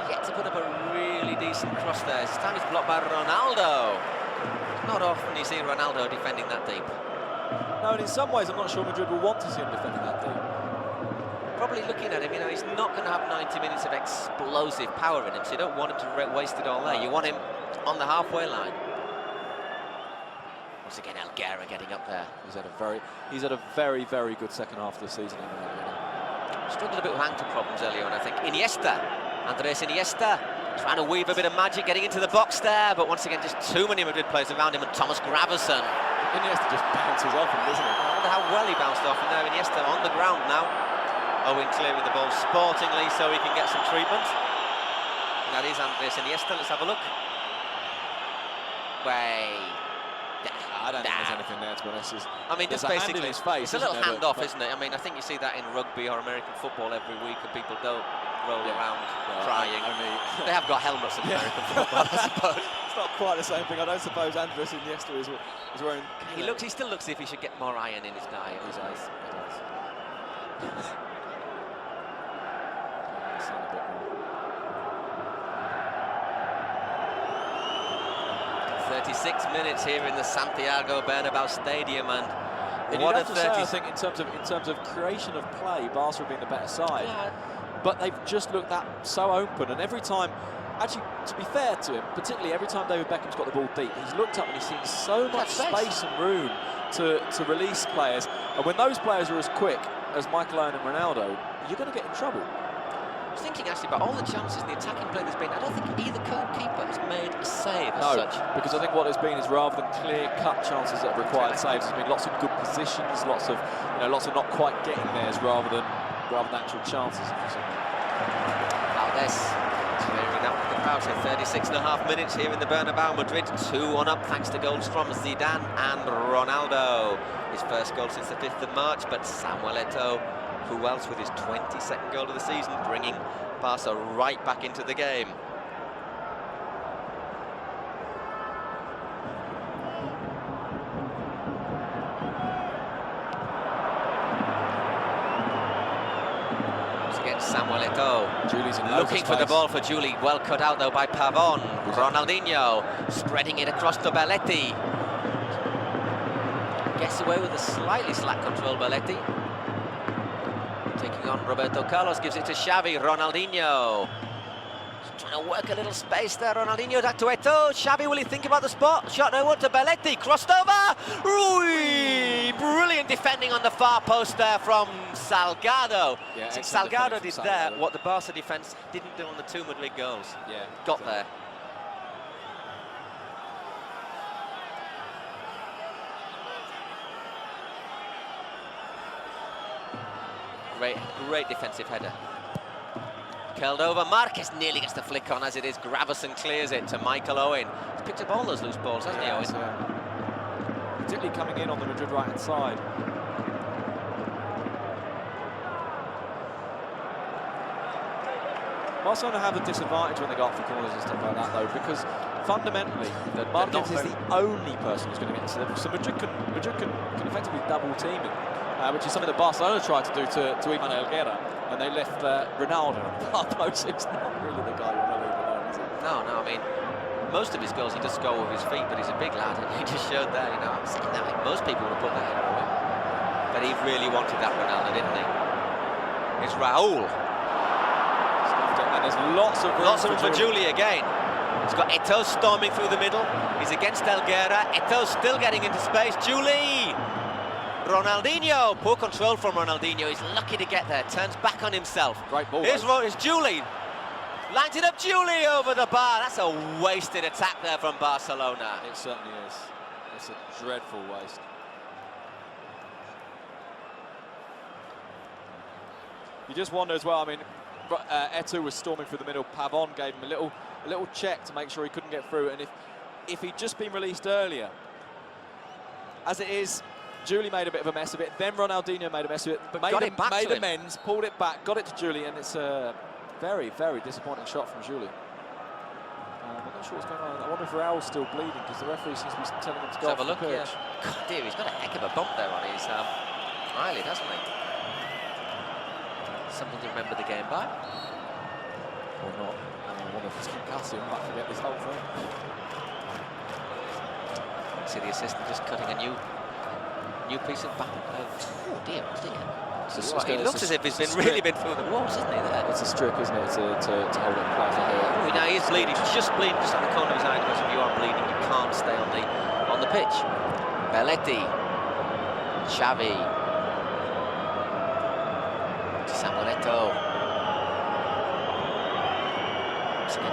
B: yet to put up a really decent cross there. This time it's blocked by Ronaldo. Not often you see Ronaldo defending that deep.
A: No, and in some ways I'm not sure Madrid will want to see him defending that deep.
B: Probably looking at him, you know, he's not going to have 90 minutes of explosive power in him, so you don't want him to waste it all there. You want him on the halfway line. Once again, Elguera getting up there.
A: He's had a very, very good second half of the season.
B: Struggled a bit with ankle problems earlier on, I think. Iniesta, Andres Iniesta, trying to weave a bit of magic, getting into the box there, but once again, just too many Madrid players around him, and Thomas Gravesen.
A: Iniesta just bounces off him, doesn't he?
B: I wonder how well he bounced off, and now Iniesta on the ground now. Owen clearing the ball sportingly so he can get some treatment. And that is Andres Iniesta. Let's have a look.
A: I don't think there's anything there, to be honest.
B: I mean, just basically,
A: his face,
B: it's a little hand-off, isn't it? I mean, I think you see that in rugby or American football every week, and people don't roll around crying. They have got helmets in American football, I suppose.
A: It's not quite the same thing. I don't suppose Andres Iniesta is wearing...
B: He still looks as if he should get more iron in his diet.
A: He does.
B: 36 minutes here in the Santiago Bernabeu Stadium, and
A: what a 30. I think in terms of creation of play, Barca have been the better side, but they've just looked so open. And every time, actually, to be fair to him, particularly every time David Beckham's got the ball deep, he's looked up and he's seen so much space and room to release players. And when those players are as quick as Michael Owen and Ronaldo, you're going to get in trouble.
B: I was thinking actually about all the chances in the attacking play there's been. I don't think either goalkeeper has made a save as such.
A: Because I think what there's been is, rather than clear-cut chances that have required saves, there's been lots of good positions, lots of not quite getting theirs, rather than actual chances.
B: Valdés clearing up the crowd. So 36.5 minutes here in the Bernabeu. Madrid 2-1 up thanks to goals from Zidane and Ronaldo. His first goal since the 5th of March, but Samuel Eto'o, who else with his 22nd goal of the season, bringing Barca right back into the game. Once again, Samuel Eto'o looking for the ball for Juli. Well cut out though by Pavon. Ronaldinho spreading it across to Belletti. Gets away with a slightly slack control, Belletti. Passing on, Roberto Carlos gives it to Xavi. Ronaldinho. Just trying to work a little space there. Ronaldinho back to Eto'o. Xavi, will he think about the spot? Shot no one to Belletti. Crossed over. Rui! Brilliant defending on the far post there from Salgado.
A: Yeah,
B: Salgado did there what the Barca defence didn't do on the 2 Madrid goals.
A: Yeah,
B: got there. Great defensive header. Curled over, Marquez nearly gets the flick on as it is. Gravison clears it to Michael Owen. He's picked up all those loose balls, hasn't he, Owen?
A: Yeah. Particularly coming in on the Madrid right-hand side. Barcelona have a disadvantage when they go up for corners and stuff like that, though, because fundamentally, Marquez is the only person who's going to get into them. So Madrid can effectively double team him. Which is something that Barcelona tried to do to Ivan Helguera, and they left Ronaldo on the far post. It's not really the guy you want to leave alone, is it?
B: No, I mean, most of his goals he does score with his feet, but he's a big lad, and he just showed there, you know, I was thinking that most people would have put that in away. But he really wanted that Ronaldo, didn't he? It's Raúl.
A: And there's lots of room
B: for Juli again. He's got Eto'o storming through the middle. He's against Helguera. Eto'o still getting into space. Juli! Ronaldinho, poor control from Ronaldinho. He's lucky to get there. Turns back on himself.
A: Great ball.
B: Here's Juli. Lines it up, Juli over the bar. That's a wasted attack there from Barcelona.
A: It certainly is. It's a dreadful waste. You just wonder as well. I mean, Eto'o was storming through the middle. Pavon gave him a little check to make sure he couldn't get through. And if he'd just been released earlier, as it is. Juli made a bit of a mess of it, then Ronaldinho made a mess of it, but made amends, pulled it back, got it to Juli, and it's a very, very disappointing shot from Juli. I'm not sure what's going on. I wonder if Raúl's still bleeding, because the referee seems to be telling him to go off the pitch.
B: Yeah. God dear, he's got a heck of a bump there on his eyelid, hasn't he? Something to remember the game by.
A: Or not. I wonder if it's concussing, he might forget this whole thing.
B: See the assistant just cutting a new piece of back. Oh dear, what's it? He looks as if he's really been through the walls, isn't he? There.
A: It's a strip, isn't it, to hold it in place?
B: Oh, now he's bleeding, just bleeding just on the corner of his eye. Because if you are bleeding, you can't stay on the pitch. Belletti, Xavi, Samuel Eto'o.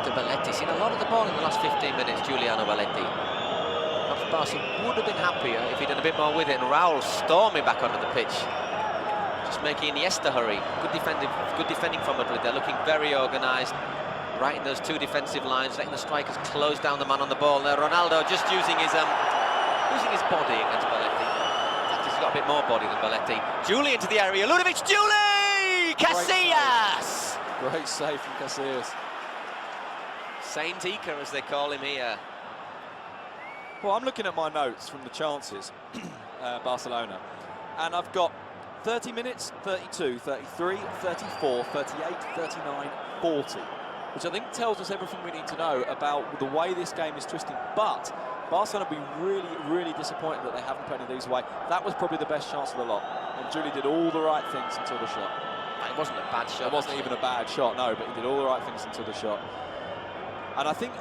B: To Belletti, seen a lot of the ball in the last 15 minutes. Giuliano Belletti. Barca would have been happier if he'd done a bit more with it, and Raúl storming back onto the pitch, just making Iniesta hurry. Good defending from Madrid. They're looking very organised, right in those 2 defensive lines, letting the strikers close down the man on the ball. Now Ronaldo just using his body against Belletti. In fact, he's got a bit more body than Belletti. Juli into the area. Ludovic Juli! Casillas!
A: Great save from Casillas.
B: Saint Iker, as they call him here.
A: Well, I'm looking at my notes from the chances, Barcelona, and I've got 30 minutes, 32, 33, 34, 38, 39, 40, which I think tells us everything we need to know about the way this game is twisting. But Barcelona will be really, really disappointed that they haven't put any of these away. That was probably the best chance of the lot, and Juli did all the right things until the shot.
B: It wasn't a bad shot.
A: It wasn't even a bad shot, no, but he did all the right things until the shot. And I think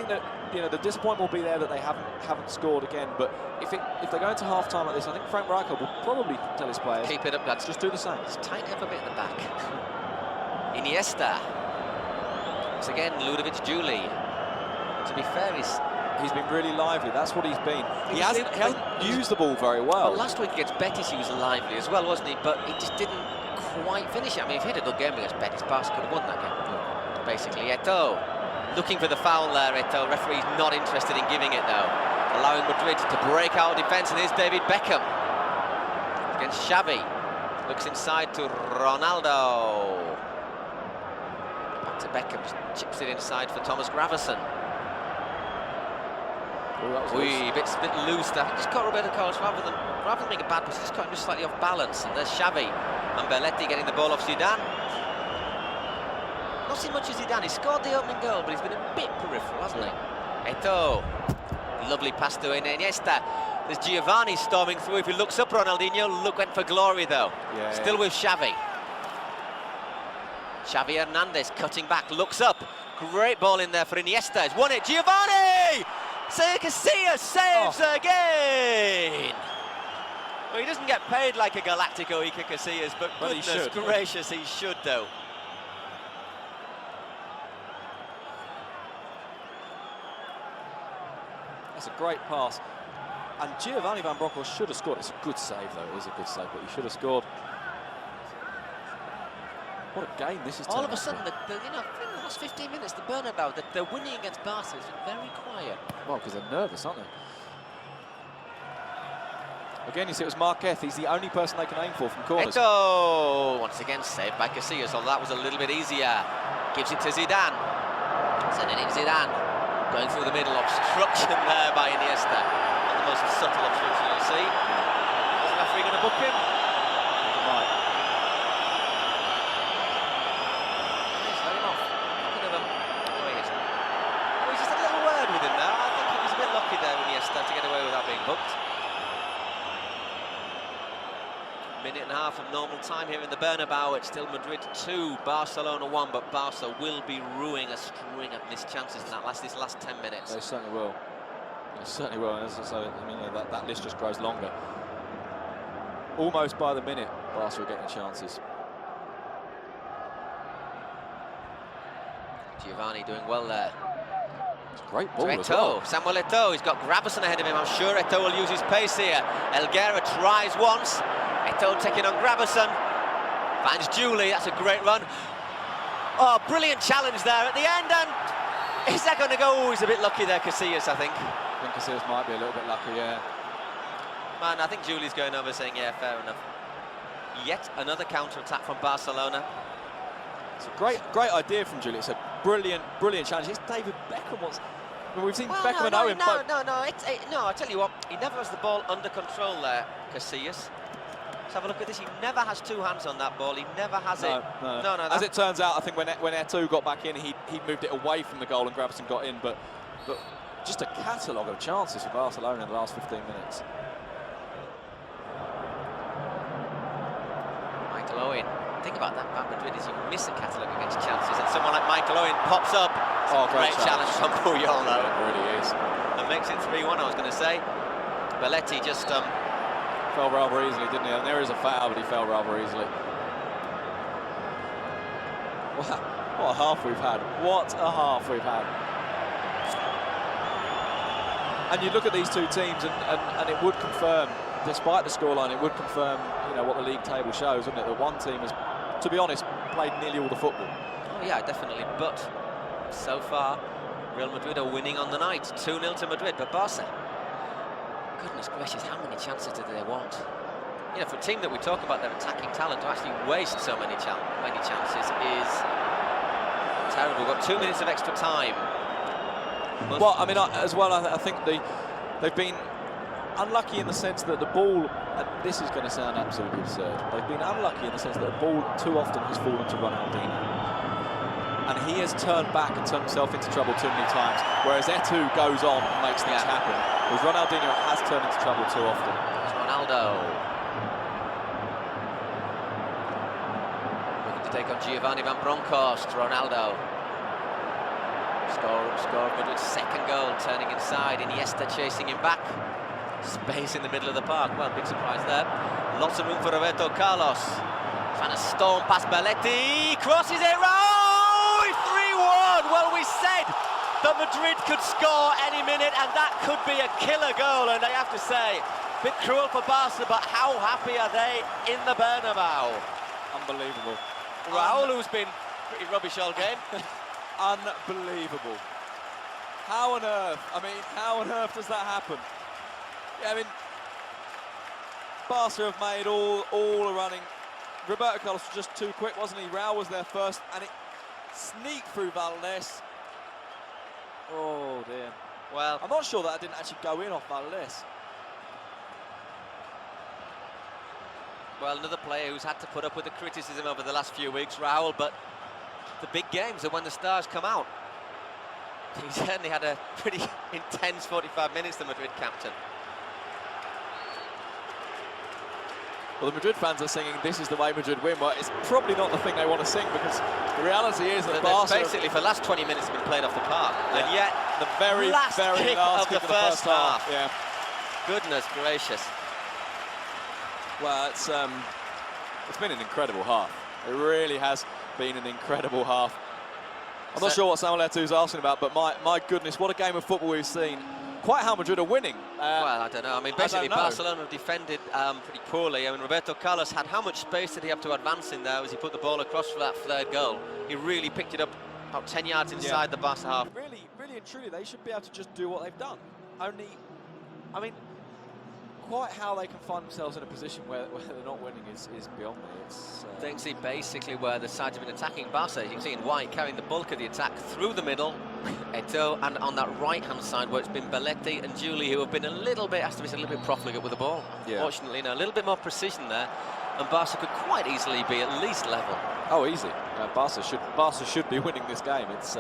A: that, you know, the disappointment will be there that they haven't scored again. But if they go into half time like this, I think Frank Rijkaard will probably tell his players,
B: keep it up, lads.
A: Just do the same.
B: Just tighten up a bit at the back. Iniesta. Once again, Ludovic Juli. To be fair,
A: he's been really lively. That's what he's been. He hasn't used the ball very well.
B: Well, last week against Betis, he was lively as well, wasn't he? But he just didn't quite finish it. I mean, if he had a good game against Betis, Barca could have won that game. Yeah. Basically, Eto'o. Looking for the foul there, Eto'o. Referee's not interested in giving it though. Allowing Madrid to break out defence, and here's David Beckham against Xavi. Looks inside to Ronaldo. Back to Beckham, just chips it inside for Thomas Gravison. A bit loose there. Just caught Roberto Carlos rather than being a bad pass, just caught him just slightly off balance. And there's Xavi and Belletti getting the ball off Zidane. Not seen much as Zidane. He scored the opening goal, but he's been a bit peripheral, hasn't he? Eto'o. Lovely pass to Iniesta. There's Giovanni storming through. If he looks up, Ronaldinho went for glory, though.
A: Yeah,
B: Still with Xavi. Xavi Hernandez cutting back, looks up. Great ball in there for Iniesta. He's won it. Giovanni! Casillas saves again! Well, he doesn't get paid like a Galactico Iker Casillas, but
A: well,
B: goodness gracious, he should though.
A: That's a great pass. And Giovanni Van Bronckhorst should have scored. It's a good save, though. It is a good save, but he should have scored. What a game this is.
B: All of a sudden, you know, in the last 15 minutes, the Bernabeu, they're winning against Barca. It's been very quiet.
A: Well, because they're nervous, aren't they? Again, you see, it was Marquez. He's the only person they can aim for from corners.
B: Eto'o! Once again, saved by Casillas, although that was a little bit easier. Gives it to Zidane. Sending in Zidane. Going through the middle, obstruction there by Iniesta. Not the most subtle obstruction you'll see. Is the referee going to book him?
A: Right.
B: He's let him off. Bit of a... Oh, he is. Oh, he's just a little word with him there. I think he was a bit lucky there, Iniesta, to get away without being booked. Minute and a half of normal time here in the Bernabeu. It's still Madrid 2, Barcelona 1, but Barca will be ruining a string of missed chances in these last 10 minutes.
A: They certainly will. They certainly will. As I say, I mean, that list just grows longer. Almost by the minute, Barca are getting chances.
B: Giovanni doing well there.
A: It's a great ball as
B: Eto'o,
A: well.
B: Samuel Eto'o, he's got Gravison ahead of him. I'm sure Eto'o will use his pace here. Elguera tries once. Eto'o taking on Gravison. Finds Julie, that's a great run. Oh, brilliant challenge there at the end, and is that going to go? Oh, he's a bit lucky there, Casillas, I think.
A: I think Casillas might be a little bit lucky, yeah.
B: Man, I think Julie's going over saying, yeah, fair enough. Yet another counter-attack from Barcelona.
A: It's a great idea from Julie. It's a brilliant challenge. It's David Beckham wants. I mean, we've seen Beckham and Owen.
B: No, I tell you what, he never has the ball under control there, Casillas. Let's have a look at this. He never has two hands on that ball. He never has it. No.
A: As it turns out, I think when Eto'o got back in, he moved it away from the goal and Gravison got in. But just a catalogue of chances for Barcelona in the last 15 minutes.
B: Michael Owen. Think about that about Madrid is you miss a catalogue against chances, and someone like Michael Owen pops up. Great challenge from Puyol, though.
A: It really is.
B: And makes it 3-1. I was going to say. Belletti just
A: fell rather easily, didn't he? And there is a foul, but he fell rather easily. Wow, what a half we've had. What a half we've had. And you look at these two teams, and it would confirm, despite the scoreline, it would confirm, you know, what the league table shows, wouldn't it? That one team has, to be honest, played nearly all the football.
B: Oh yeah, definitely. But so far, Real Madrid are winning on the night. 2-0 to Madrid, but Barca. Goodness gracious, how many chances do they want? You know, for a team that we talk about their attacking talent, to actually waste so many chances is terrible. We've got 2 minutes of extra time.
A: Well, I mean, I think they've been unlucky in the sense that the ball, and this is going to sound absolutely absurd, they've been unlucky in the sense that the ball too often has fallen to Ronaldinho. And he has turned back and turned himself into trouble too many times, whereas Eto'o goes on and makes things happen. Whereas Ronaldinho has turned into trouble too often.
B: It's Ronaldo. Looking to take on Giovanni Van Bronckhorst. Ronaldo. Score of Madrid's second goal, turning inside. Iniesta chasing him back. Space in the middle of the park. Well, big surprise there. Lots of room for Roberto Carlos. Trying to storm past Belletti. Crosses it round. 3-1. Well, we said that Madrid could score any minute, and that could be a killer goal. And I have to say, a bit cruel for Barca, but how happy are they in the Bernabeu?
A: Unbelievable.
B: Rafael, who's been pretty rubbish all game.
A: Unbelievable. How on earth? I mean, how on earth does that happen? Yeah, I mean, Barca have made all a running. Roberto Carlos was just too quick, wasn't he? Raul was there first, and it sneaked through Valdés. Oh dear.
B: Well,
A: I'm not sure that didn't actually go in off Valdés.
B: Well, another player who's had to put up with the criticism over the last few weeks, Raul, but the big games are when the stars come out. He certainly had a pretty intense 45 minutes, the Madrid captain.
A: Well, the Madrid fans are singing "This is the way Madrid win." Well, it's probably not the thing they want to sing, because the reality is that Barca
B: basically for the last 20 minutes have been played off the park, and yet
A: the very last kick of the
B: first half.
A: Yeah.
B: Goodness gracious.
A: Well, it's been an incredible half. It really has been an incredible half. I'm not sure what Samuel Eto'o's asking about, but my goodness, what a game of football we've seen. Quite how Madrid are winning.
B: Well, I don't know. I mean, basically, Barcelona have defended pretty poorly. I mean, Roberto Carlos had how much space did he have to advance in there as he put the ball across for that third goal? He really picked it up about 10 yards inside the Barca half.
A: Really, really and truly, they should be able to just do what they've done. Only, I mean, quite how they can find themselves in a position where they're not winning is beyond me. It's,
B: I think see basically where the sides have been attacking Barca. You can see in white carrying the bulk of the attack through the middle. Eto'o, and on that right-hand side where it's been Belletti and Julie who have been a little bit, has to be a little bit profligate with the ball. Fortunately, a little bit more precision there, and Barca could quite easily be at least level.
A: Oh, easy. Barca should be winning this game. It's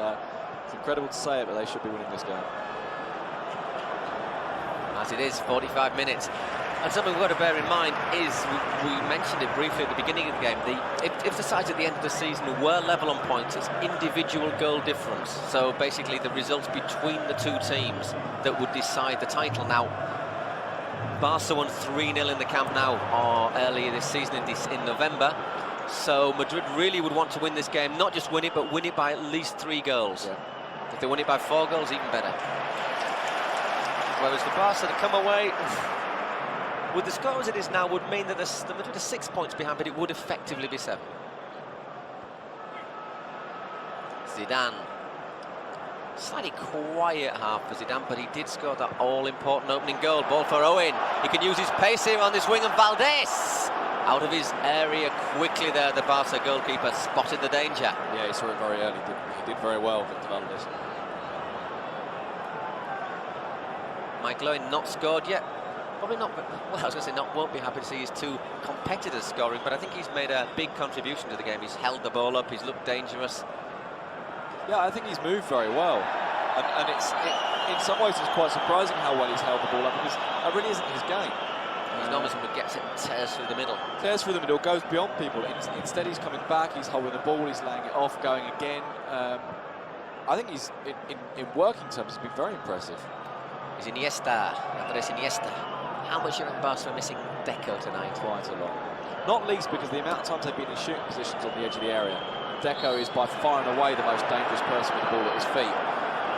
A: incredible to say it, but they should be winning this game.
B: As it is, 45 minutes. And something we've got to bear in mind is, we mentioned it briefly at the beginning of the game, if the sides at the end of the season were level on points, it's individual goal difference. So basically the results between the two teams that would decide the title. Now, Barca won 3-0 in the Camp Nou earlier this season in November. So Madrid really would want to win this game, not just win it, but win it by at least 3 goals. If they win it by 4 goals, even better. Whereas the Barca to come away with the score as it is now would mean that the Madrid are 6 points behind, but it would effectively be 7. Zidane. Slightly quiet half for Zidane, but he did score that all-important opening goal. Ball for Owen. He can use his pace here on this wing, and Valdés out of his area quickly there. The Barca goalkeeper spotted the danger.
A: Yeah, he saw it very early. He did very well, Victor Valdés.
B: Michael Owen not scored yet. Probably not, well, I was going to say won't be happy to see his 2 competitors scoring, but I think he's made a big contribution to the game. He's held the ball up, he's looked dangerous.
A: Yeah, I think he's moved very well. And in some ways it's quite surprising how well he's held the ball up, because that really isn't his game.
B: He's normally someone who gets it and tears through the middle.
A: Tears through the middle, goes beyond people. Instead he's coming back, he's holding the ball, he's laying it off, going again. I think he's, in working terms, has been very impressive.
B: He's Iniesta, Andres Iniesta. How much do you reckon Barca are missing Deco tonight?
A: Quite a lot. Not least because the amount of times they've been in shooting positions on the edge of the area. Deco is by far and away the most dangerous person with the ball at his feet.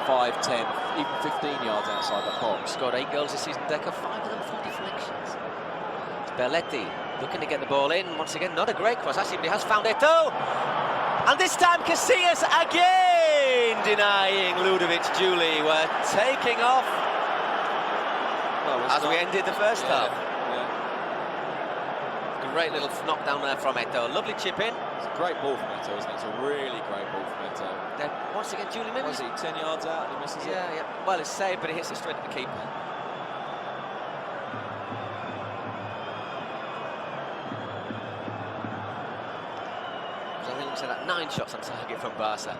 A: 5, 10, even 15 yards outside the box.
B: Scored 8 goals this season, Deco, 5 of them from deflections. Belletti looking to get the ball in. Once again, not a great cross. Actually, he has found Eto'o. And this time Casillas again denying Ludovic Julie. We're taking off. As we ended the first half. Great little knock down there from Eto'o. Lovely chip in.
A: It's a great ball from Eto'o, isn't it? It's a really great ball from Eto'o.
B: Then once again, Julie maybe.
A: Was he 10 yards out and he misses it?
B: Yeah. Well, it's saved, but it hits it straight at the keeper. I think we said that 9 shots on target from Barca.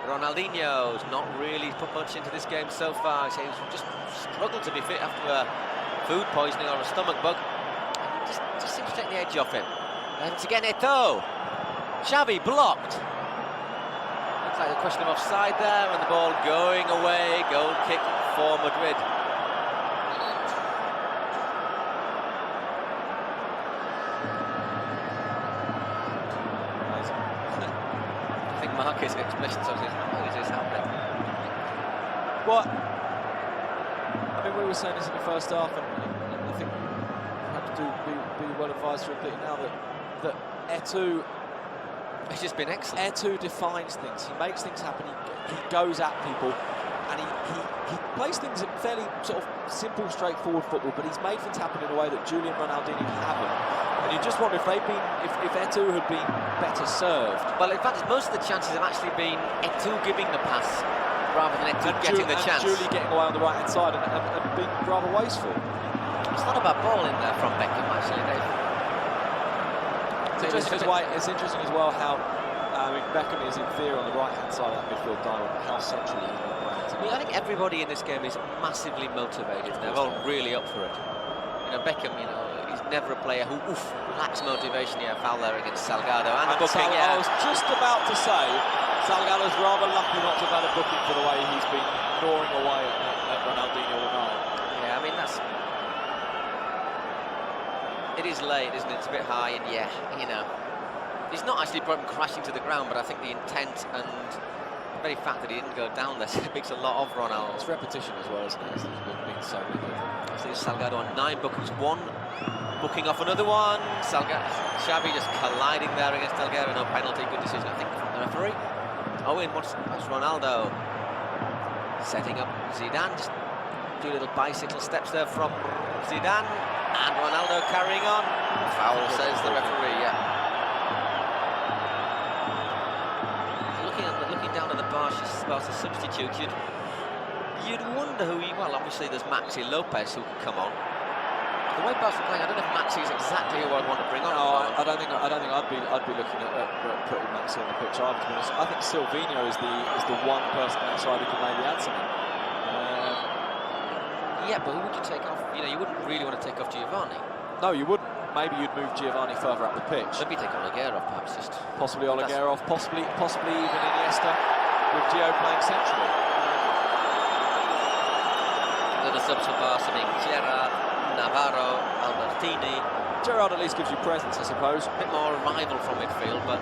B: Ronaldinho's not really put much into this game so far. He's just struggled to be fit after a food poisoning or a stomach bug. Just seems to take the edge off him. And again, Eto'o. Xavi blocked. Looks like a question of offside there, and the ball going away. Goal kick for Madrid. Marcus expressions of how is this happening?
A: Well, I mean, we were saying this in the first half, and I think we have to be well advised to repeat now that Eto'o,
B: it's just been excellent.
A: Eto'o defines things. He makes things happen. He goes at people, and he plays things in fairly sort of simple, straightforward football. But he's made things happen in a way that Julian Ronaldinho haven't. And you just wonder if Eto'o had been better served.
B: Well, in fact, most of the chances have actually been Eto'o giving the pass rather than Eto'o getting the chance.
A: Julie getting away on the right-hand side and being rather wasteful.
B: It's not a bad ball in there from Beckham, actually.
A: It's interesting as well how Beckham is in theory on the right-hand side of that midfield diamond, but how centrally he's playing.
B: I think everybody in this game is massively motivated. They're all really up for it. Beckham, he's never a player who lacks motivation here. Foul there against Salgado and a booking.
A: I was just about to say, Salgado's rather lucky not to have had a booking for the way he's been gnawing away at Ronaldinho all night.
B: Yeah, I mean it is late, isn't it? It's a bit high, and yeah, you know, he's not actually brought him crashing to the ground, but I think the intent and the very fact that he didn't go down there speaks a lot of Ronaldo.
A: It's repetition as well, isn't it? There's been so many of them.
B: So Salgado on 9 bookings, 1 booking off another one. Xavi just colliding there against Delgado. No penalty, good decision, I think, from the referee. Owen wants Ronaldo setting up Zidane. Just 2 little bicycle steps there from Zidane, and Ronaldo carrying on. Foul, says the referee. Yeah. Looking down at the Barca substitutes, you'd wonder who well, obviously there's Maxi Lopez who could come on. The way Barca are playing, I don't know if Maxi is exactly who I'd want to bring on.
A: No, I don't think I'd be looking at putting Maxi on the pitch either, to be honest. I think Silvinho is the one person outside who can maybe add something.
B: Yeah, but who would you take off? You know, you wouldn't really want to take off Giovanni.
A: No, you wouldn't. Maybe you'd move Giovanni further up the pitch.
B: Maybe take Oliguero off, perhaps, just
A: possibly Oliguero off, possibly even Iniesta with Gio playing centrally.
B: Little subs for Barca being Gerrard, Navarro, Albertini.
A: Gerrard at least gives you presence, I suppose.
B: A bit more arrival from midfield, but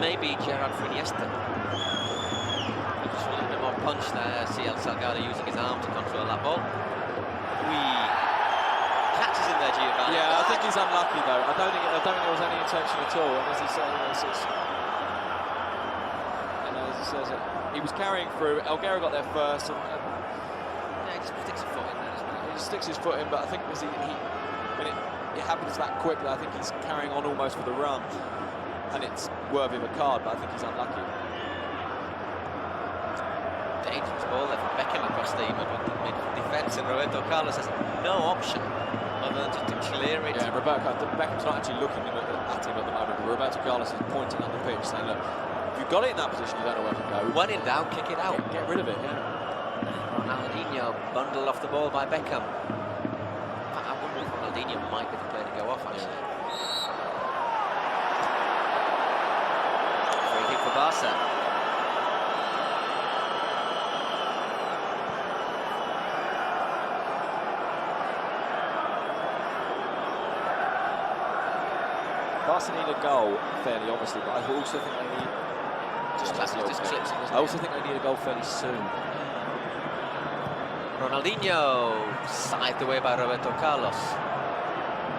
B: maybe Gerrard for Iniesta. Just a little bit more punch there. CL Salgado using his arm to control that ball. Catches in there, Giovanni.
A: Yeah, I think he's unlucky though. I don't think there was any intention at all. And as he says, he was carrying through. Elguera got there first, and
B: yeah, he just sticks his foot in there, doesn't he?
A: He just sticks his foot in. But I think when it happens that quickly, I think he's carrying on almost for the run, and it's worthy of a card. But I think he's unlucky.
B: Dangerous ball there from Beckham across the mid defence, and Roberto Carlos has no option other than just to clear it.
A: Yeah, Beckham's not actually looking at him at the moment, but Roberto Carlos is pointing up the pitch saying, look, if you've got it in that position, you don't know where to go.
B: When in doubt, kick it out.
A: Get rid of it, yeah.
B: Ronaldinho bundled off the ball by Beckham. In fact, I wonder if Ronaldinho might be the player to go off, actually. Free kick for Barca.
A: Barca need a goal fairly obviously, but I also think they need I also think they need a goal fairly soon.
B: Ronaldinho scythed away by Roberto Carlos.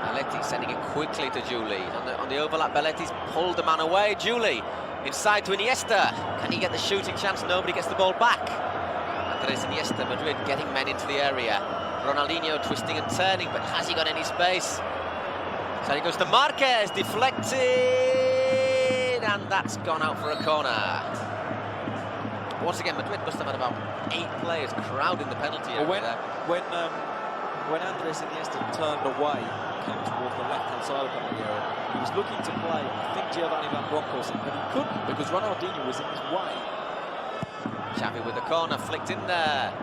B: Belletti sending it quickly to Juli. On the overlap, Belletti's pulled the man away. Juli inside to Iniesta. Can he get the shooting chance? Nobody gets the ball back. Andres Iniesta, Madrid getting men into the area. Ronaldinho twisting and turning, but has he got any space? So he goes to Marquez, deflected, and that's gone out for a corner. Once again, Madrid must have had about 8 players crowding the penalty area.
A: When Andres Iniesta turned away, came towards the left-hand side of the penalty area, he was looking to play, I think, Giovanni Van Bronckhorst, but he couldn't because Ronaldinho was in his way.
B: Xavi with the corner, flicked in there.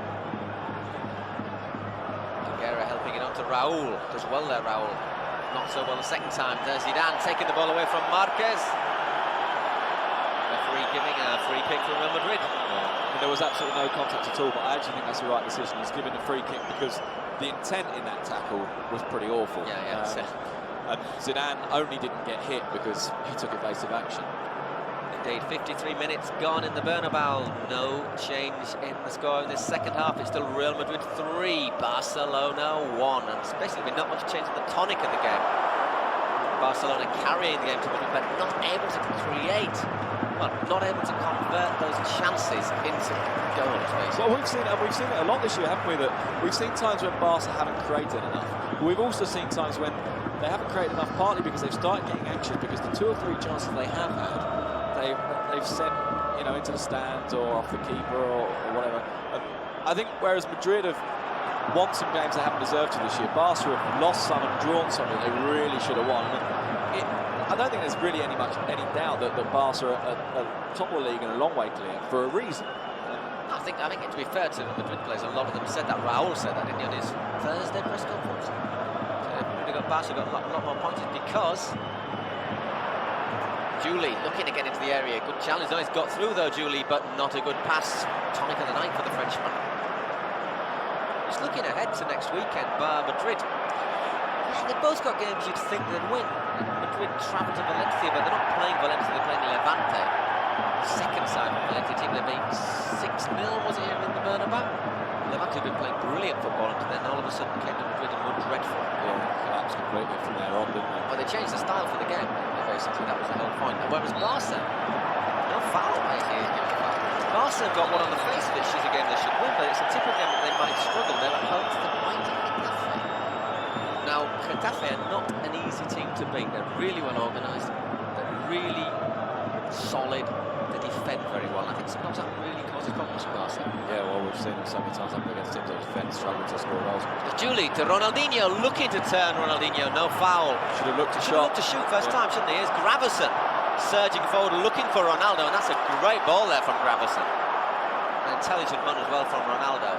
B: Nogueira helping it on to Raul. Does well there, Raul. Not so well the second time. There's Zidane taking the ball away from Marquez. Referee giving a free kick for Real Madrid.
A: Yeah. I mean, there was absolutely no contact at all, but I actually think that's the right decision. He's giving the free kick because the intent in that tackle was pretty awful.
B: Yeah.
A: And Zidane only didn't get hit because he took evasive action.
B: Indeed, 53 minutes gone in the Bernabeu. No change in the score in this second half. It's still Real Madrid 3, Barcelona 1. And it's basically not much change in the tonic of the game. Barcelona carrying the game to Madrid, but not able to create, not able to convert those chances into goals.
A: Well, we've seen it a lot this year, haven't we? That we've seen times when Barca haven't created enough. We've also seen times when they haven't created enough, partly because they've started getting anxious because the 2 or 3 chances they have had, they've sent, you know, into the stands or off the keeper or whatever. And I think whereas Madrid have won some games they haven't deserved to this year, Barca have lost some and drawn some that they really should have won. I don't think there's really any doubt that Barca are top of the league and a long way clear for a reason.
B: I think to be fair to the Madrid players, a lot of them said that. Raul said that, didn't he, on his Thursday press conference? Barca got a lot more points because Julie looking again into the area. Good challenge. No, he's got through though, Julie, but not a good pass. Tonic of the night for the Frenchman. He's looking ahead to next weekend, Madrid. Yeah, they've both got games you'd think they'd win. Madrid travel to Valencia, but they're not playing Valencia, they're playing Levante. Second side of the Valencia team, they beat 6-0, was it here in the Bernabeu? Levante have been playing brilliant football, and then all of a sudden came to Madrid and won dreadful.
A: Yeah, collapsed completely from there on, didn't they?
B: But they changed the style for the game, basically, that was the whole point. And whereas Barca, no foul right here. Barca have got one on the face of it, she's a game they should win, but it's a typical game that they might struggle. They're at home to the mighty Getafe. Now, Getafe are not an easy team to beat. They're really well organised, they're really solid, they defend very well. I think sometimes that really causes problems for Barca.
A: Yeah, well, we've seen them so many times up against teams that defend, struggling to score goals.
B: Julie to Ronaldinho, looking to turn Ronaldinho, no foul.
A: Should have looked to
B: Should have looked to shoot first time, shouldn't he? Here's Gravison surging forward, looking for Ronaldo, and that's a great ball there from Gravison. An intelligent run as well from Ronaldo.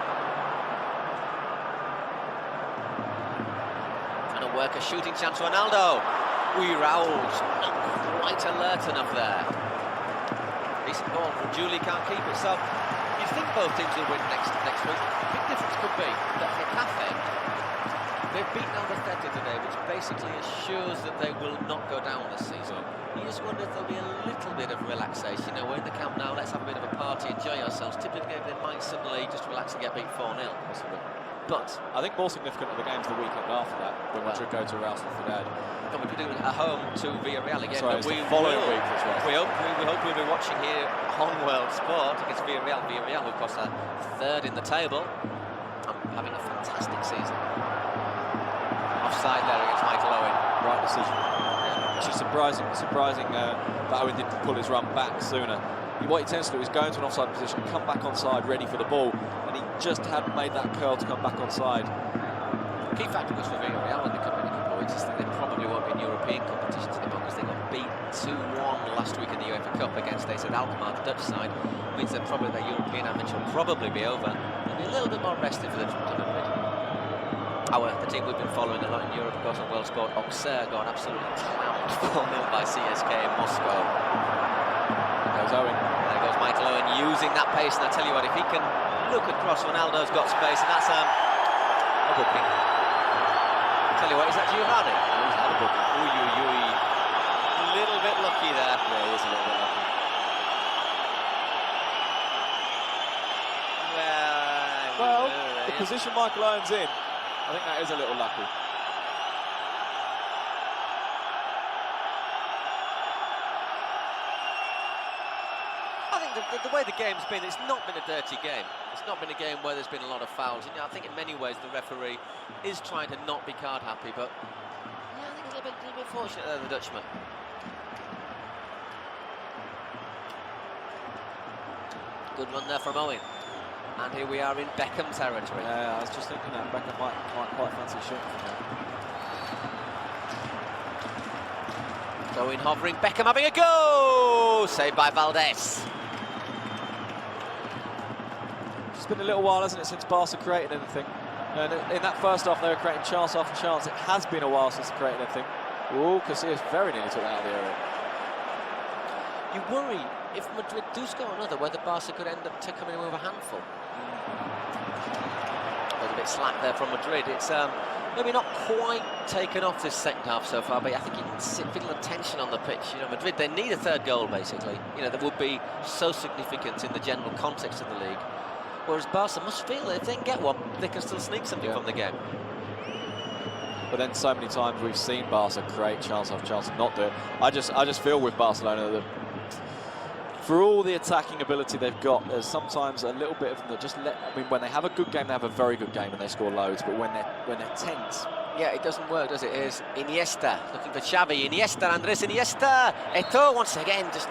B: And a worker shooting chance, Ronaldo. Raul's not quite alert enough there. Decent ball from Julie, can't keep it. So you'd think both teams will win next week. Big difference could be that Getafe, they've beaten Albacete today, which basically assures that they will not go down this season. You just wonder if there'll be a little bit of relaxation. You know, we're in the camp now, let's have a bit of a party, enjoy ourselves. Typically, they might suddenly just relax and get beat 4-0.
A: Possibly.
B: But
A: I think more significant are the games the weekend after that, when Madrid go to Real Sociedad.
B: we're doing a home to Villarreal again.
A: Sorry,
B: but
A: we following week as well.
B: We hope we'll be watching here on World Sport against Villarreal. Villarreal, of course, are third in the table. I'm having a fantastic season. Offside there against Michael Owen.
A: Right decision. Which is surprising that Owen didn't pull his run back sooner. What he tends to do is go into an offside position, come back onside, ready for the ball, and he just hadn't made that curl to come back onside.
B: Key factor was for Villarreal when they come in a couple of weeks is that they probably won't be in European competitions anymore because they got beat 2-1 last week in the UEFA Cup against AZ Alkmaar, the Dutch side. Means that probably their European adventure will probably be over. They'll be a little bit more rested for the trip to Madrid. The team we've been following a lot in Europe, of course, on World Sport, Auxerre got absolutely clowned 4-0 by CSK in Moscow.
A: There goes Owen.
B: There goes Michael Owen using that pace, and I tell you what, if he can look across, Ronaldo's got space, and that's a booking. Tell you what, is that Giovanni?
A: He's had a booking.
B: A little bit lucky there.
A: Yeah, he is a little bit lucky. Well, the position Michael Owen's in, I think that is a little lucky.
B: I think the way the game's been, it's not been a dirty game. It's not been a game where there's been a lot of fouls. You know, I think in many ways the referee is trying to not be card happy, but yeah, I think he's a little bit fortunate there, the Dutchman. Good run there from Owen. And here we are in Beckham territory.
A: Yeah, I was just thinking that Beckham might quite fancy shooting from there.
B: Owen hovering, Beckham having a go! Saved by Valdez.
A: It's been a little while, hasn't it, since Barca created anything. And in that first half, they were creating chance after chance. It has been a while since they created anything. Ooh, Casillas very nearly took that out of the area.
B: You worry, if Madrid do score another, whether Barca could end up coming in with a handful. A little bit slack there from Madrid. It's maybe not quite taken off this second half so far, but I think you can feel the tension on the pitch. You know, Madrid, they need a third goal, basically. You know, that would be so significant in the general context of the league. Whereas Barca must feel that if they can get one, they can still sneak something from the game.
A: But then so many times we've seen Barca create chance after chance and not do it. I just feel with Barcelona that for all the attacking ability they've got, there's sometimes a little bit of them that just let. I mean, when they have a good game, they have a very good game and they score loads. But when they're tense,
B: yeah, it doesn't work, does it? Here's Iniesta looking for Xavi. Iniesta, Andres Iniesta. Eto'o once again just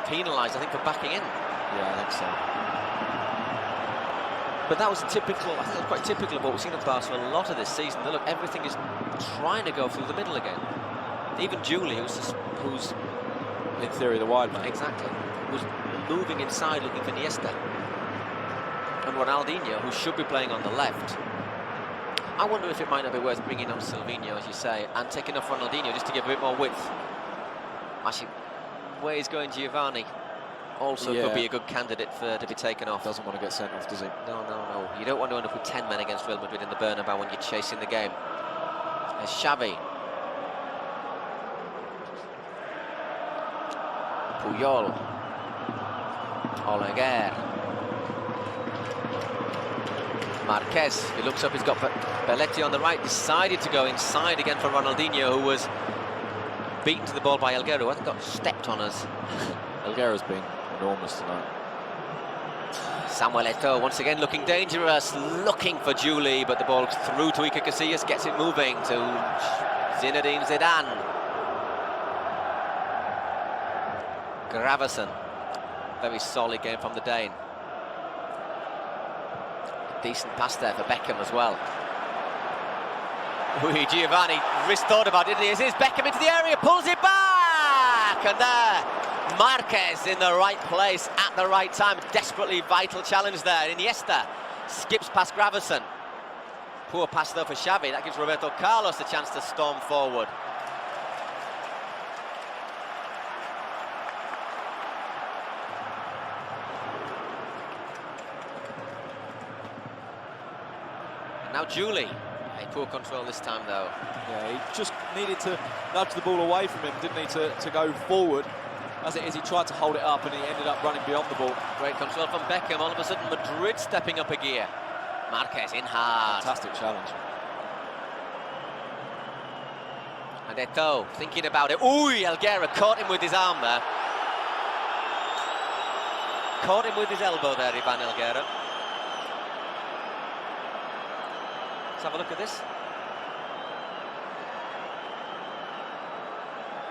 B: penalised, I think, for backing in.
A: Yeah, I think so.
B: But that was typical. I think that's quite typical of what we've seen at Barcelona a lot of this season. Look, everything is trying to go through the middle again. Even Julie, who's
A: in theory the wide man,
B: exactly, was moving inside looking for Iniesta, and Ronaldinho, who should be playing on the left. I wonder if it might not be worth bringing on Silvinho, as you say, and taking off Ronaldinho just to give a bit more width. Actually, where he's going, Giovanni also could be a good candidate to be taken off.
A: Doesn't want to get sent off, does he?
B: No, no, no. You don't want to end up with 10 men against Real Madrid in the Bernabeu when you're chasing the game. There's Xavi. Puyol. Oleguer. Marquez, he looks up, he's got Belletti on the right, decided to go inside again for Ronaldinho, who was beaten to the ball by Elguera, who hasn't got stepped on us.
A: Elguera's been enormous tonight.
B: Samuel Eto'o once again looking dangerous, looking for Juli, but the ball through to Iker Casillas, gets it moving to Zinedine Zidane. Gravesen, very solid game from the Dane. Decent pass there for Beckham as well. Giovanni, wrist thought about it, didn't he? It is Beckham into the area, pulls it back! And there, Marquez in the right place at the right time. Desperately vital challenge there. Iniesta skips past Gravesen. Poor pass though for Xavi. That gives Roberto Carlos a chance to storm forward. Now Juli, a poor control this time though.
A: Yeah, he just needed to nudge the ball away from him, didn't he, to go forward. As it is, he tried to hold it up and he ended up running beyond the ball.
B: Great control from Beckham, all of a sudden Madrid stepping up a gear. Marquez in hard.
A: Fantastic challenge.
B: And Eto'o thinking about it. Ooh, Elguera caught him with his arm there. Caught him with his elbow there, Ivan Elguera. Let's have a look at this.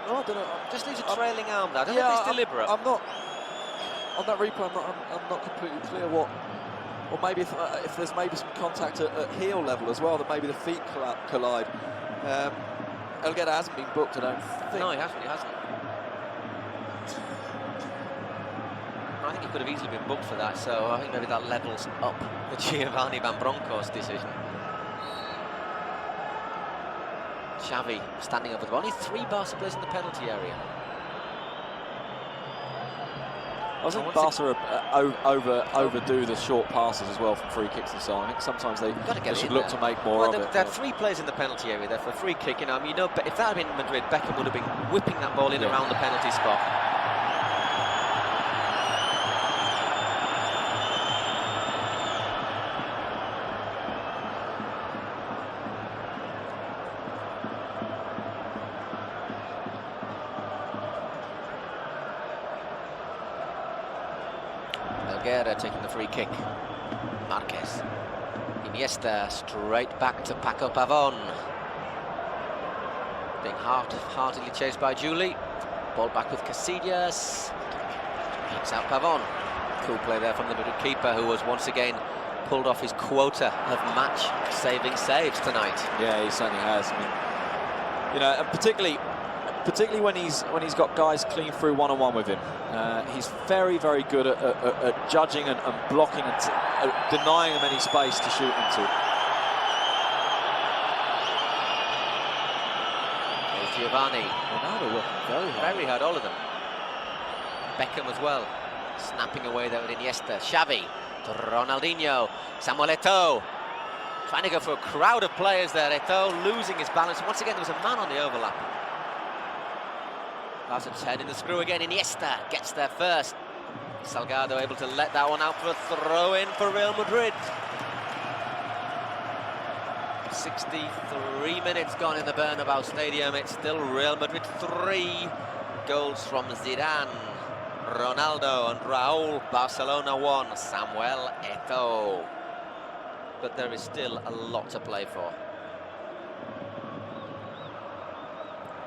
A: No, I don't know.
B: Just leaves a trailing arm there. I don't know if it's deliberate.
A: I'm not on that replay. I'm not completely clear what, or maybe if there's maybe some contact at heel level as well, that maybe the feet collide. Elguera hasn't been booked, I don't think.
B: No, he hasn't. He hasn't. I think he could have easily been booked for that. So I think maybe that levels up the Giovanni Van Bronckhorst decision. Xavi standing up with only 3 Barca players in the penalty area.
A: I think Barca overdo the short passes as well from free kicks and so on. I think sometimes they should look to make more of it.
B: There are 3 players in the penalty area there for a free kick. You know, but if that had been Madrid, Beckham would have been whipping that ball in around the penalty spot. Taking the free kick. Marquez. Iniesta straight back to Paco Pavón. Being heartily chased by Juli. Ball back with Casillas. Kicks out Pavón. Cool play there from the Madrid keeper, who was once again pulled off his quota of match-saving saves tonight.
A: Yeah, he certainly has. I mean, you know, and particularly when he's got guys clean through one-on-one with him. He's very, very good at judging and blocking and denying them any space to shoot into.
B: There's Giovanni.
A: Ronaldo working
B: very hard, all of them. Beckham as well, snapping away there with Iniesta. Xavi to Ronaldinho. Samuel Eto'o trying to go for a crowd of players there. Eto'o losing his balance. Once again, there was a man on the overlap. Barca turning the screw again. Iniesta gets there first. Salgado able to let that one out for a throw-in for Real Madrid. 63 minutes gone in the Bernabeu Stadium. It's still Real Madrid 3. Goals from Zidane, Ronaldo and Raúl. Barcelona 1. Samuel Eto'o. But there is still a lot to play for.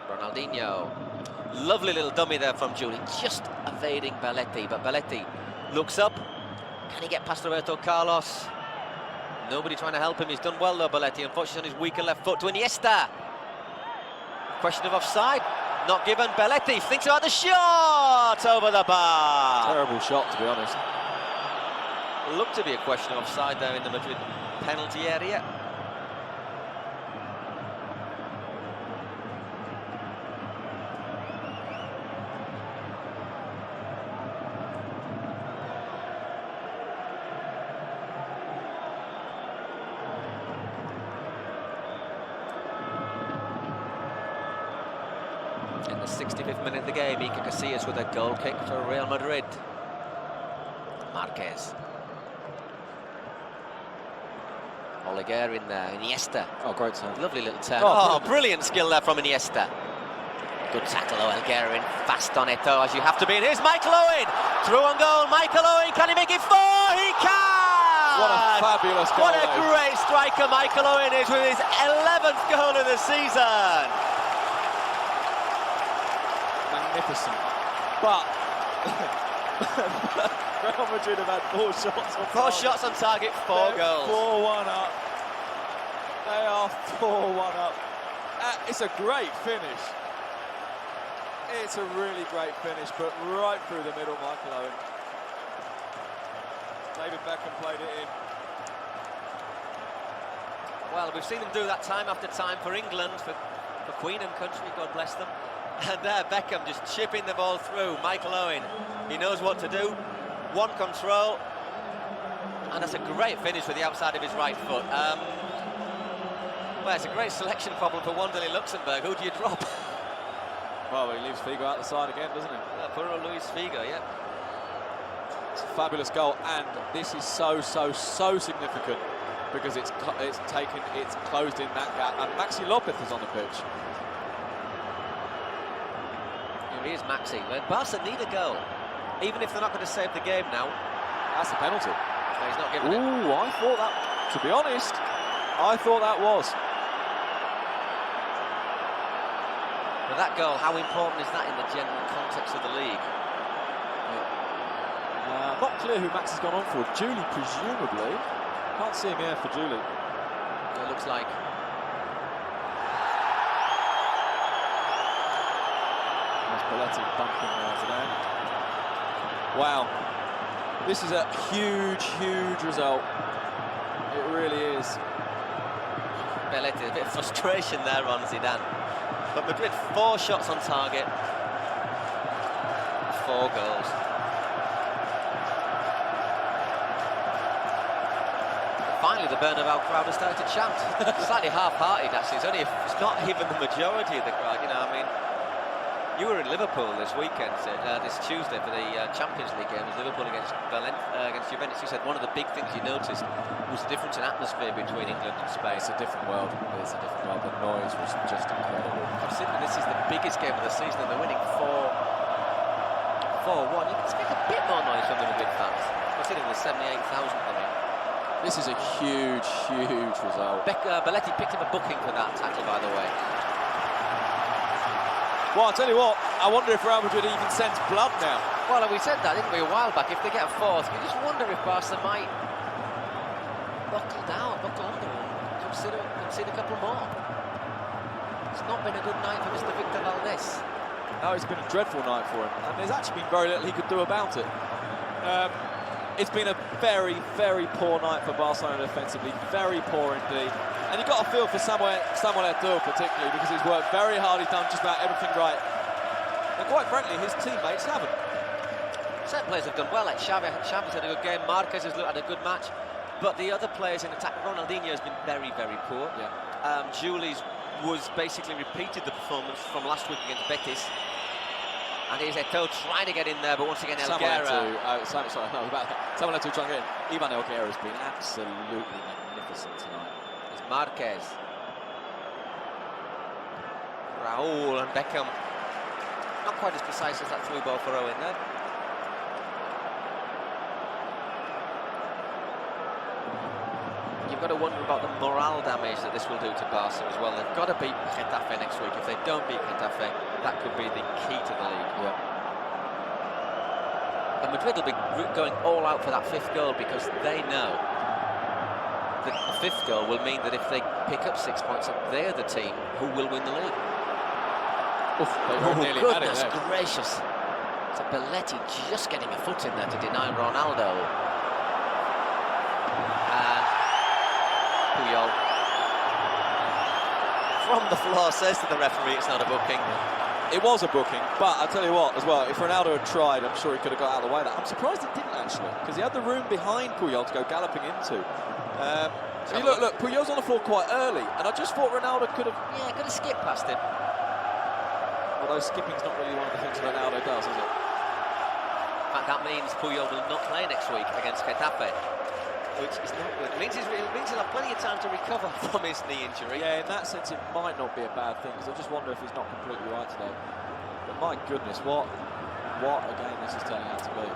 B: Ronaldinho. Lovely little dummy there from Juli, just evading Belletti, but Belletti looks up. Can he get past Roberto Carlos? Nobody trying to help him. He's done well though, Belletti. Unfortunately on his weaker left foot to Iniesta. Question of offside, not given. Belletti thinks about the shot over the bar.
A: Terrible shot, to be honest.
B: Looked to be a question of offside there in the Madrid penalty area. 65th minute of the game. Iker Casillas with a goal kick for Real Madrid. Marquez. Oleguer in there, Iniesta.
A: Oh, great turn.
B: Lovely little turn.
A: Oh,
B: brilliant skill there from Iniesta. Good tackle, Oleguer in, fast on it though, as you have to be. And here's Michael Owen, through on goal. Michael Owen, can he make it 4? He can!
A: What a fabulous goal.
B: What a great striker Michael Owen is with his 11th goal of the season.
A: Magnificent. But Real Madrid have had 4 shots on target.
B: 4 shots on target, 4 goals.
A: 4-1 up. They are 4-1 up. It's a great finish. It's a really great finish, but right through the middle, Michael Owen. David Beckham played it in.
B: Well, we've seen them do that time after time for England, for Queen and country, God bless them. And there, Beckham just chipping the ball through. Michael Owen, he knows what to do. One control, and that's a great finish with the outside of his right foot. Well, it's a great selection problem for Wanderlei Luxembourg. Who do you drop?
A: Well, he leaves Figo out the side again, doesn't he?
B: Poor Luis Figo, yeah.
A: It's a fabulous goal, and this is so significant because it's closed in that gap, and Maxi Lopez is on the pitch.
B: Here he is, Maxi. Barca need a goal, even if they're not going to save the game now.
A: That's a penalty.
B: No, he's not giving it.
A: Ooh, I thought that. To be honest, I thought that was.
B: But that goal, how important is that in the general context of the league?
A: Not clear who Max has gone on for. Julie, presumably. Can't see him here for Julie.
B: It looks like.
A: There's Belletti bumping there today. Wow. This is a huge result. It really is.
B: Belletti, a bit of frustration there on Zidane. But Madrid, 4 shots on target, 4 goals. Finally, the Bernabeu crowd has started to chant. Slightly half-hearted, actually. It's not even the majority of the crowd. You know, I mean, you were in Liverpool this weekend, this Tuesday for the Champions League game. It was Liverpool against Juventus. You said one of the big things you noticed was the difference in atmosphere between England and Spain.
A: It's a different world. It's a different world. The noise was just incredible.
B: Considering this is the biggest game of the season and they're winning 4-1, you can expect a bit more noise from the Madrid fans. Considering there's 78,000 of them.
A: This is a huge result.
B: Belletti picked him a booking for that tackle, by the way.
A: Well, I'll tell you what, I wonder if Real Madrid even sends blood now.
B: Well, we said that, didn't we, a while back? If they get a 4th, you just wonder if Barca might buckle under and consider a couple more. It's not been a good night for Mr. Victor Valdés.
A: No, it's been a dreadful night for him, and there's actually been very little he could do about it. It's been a very poor night for Barcelona defensively, very poor indeed. And you've got to feel for Samuel Eto'o particularly, because he's worked very hard, he's done just about everything right. And quite frankly, his teammates haven't.
B: Certain players have done well, like Xavi's had a good game, Marquez has had a good match, but the other players in attack, Ronaldinho has been very poor. Yeah. Julie's was basically repeated the performance from last week against Betis. And here's Eto'o trying to get in there, but once again, Elguera.
A: Samuel Eto'o trying to get in. Ivan Elguera has been absolutely magnificent tonight.
B: There's Marquez. Raúl and Beckham. Not quite as precise as that through ball for Owen there. You've got to wonder about the morale damage that this will do to Barca as well. They've got to beat Getafe next week. If they don't beat Getafe, that could be the key to the league.
A: Yeah.
B: And Madrid will be going all out for that 5th goal because they know that the 5th goal will mean that if they pick up 6 points, they're the team who will win the league.
A: Oof, nearly
B: goodness
A: had it there.
B: gracious. So Belletti just getting a foot in there to deny Ronaldo. And Puyol from the floor says to the referee it's not a booking.
A: It was a booking, but I'll tell you what as well, if Ronaldo had tried, I'm sure he could have got out of the way of that. I'm surprised he didn't actually, because he had the room behind Puyol to go galloping into. Look, Puyol's on the floor quite early, and I just thought Ronaldo could have...
B: Yeah, could have skipped past him.
A: But although skipping's not really one of the things Ronaldo does, is it?
B: In fact, that means Puyol will not play next week against Getafe, which is not good. It means he'll have plenty of time to recover from his knee injury.
A: Yeah, in that sense, it might not be a bad thing, because I just wonder if he's not completely right today. But my goodness, what a game this is turning out to be.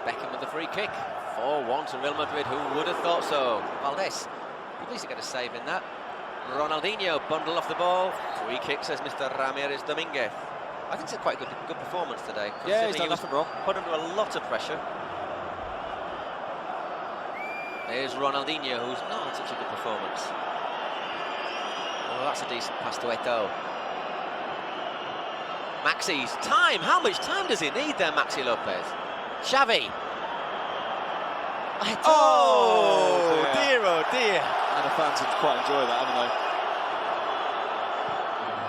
B: Beckham with the free kick. 4-1 to Real Madrid. Who would have thought so? Valdés, at least he got a save in that. Ronaldinho bundle off the ball. Free kick, says Mr. Ramírez Domínguez. I think it's a quite good performance today.
A: Yeah, he's done nothing wrong.
B: Put under a lot of pressure. There's Ronaldinho, who's not such a good performance. Oh, that's a decent pass to Eto'o. Maxi's time. How much time does he need there, Maxi Lopez? Xavi. Oh, dear, oh dear.
A: And the fans would quite enjoy that, haven't they?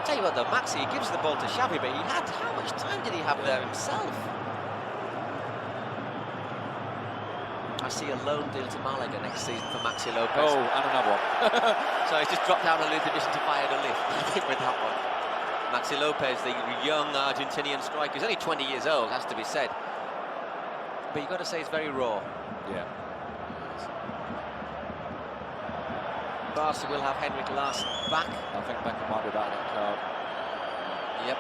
B: Tell you what though, Maxi, he gives the ball to Xavi, but how much time did he have there himself? I see a loan deal to Malaga next season for Maxi Lopez.
A: Oh, and another one.
B: So he's just dropped down a league division to Valladolid, I think, with that one. Maxi Lopez, the young Argentinian striker, he's only 20 years old, has to be said. But you've got to say he's very raw.
A: Yeah.
B: Barca will have Henrik Larsson back.
A: I think Beckham might be back in that card.
B: Yep.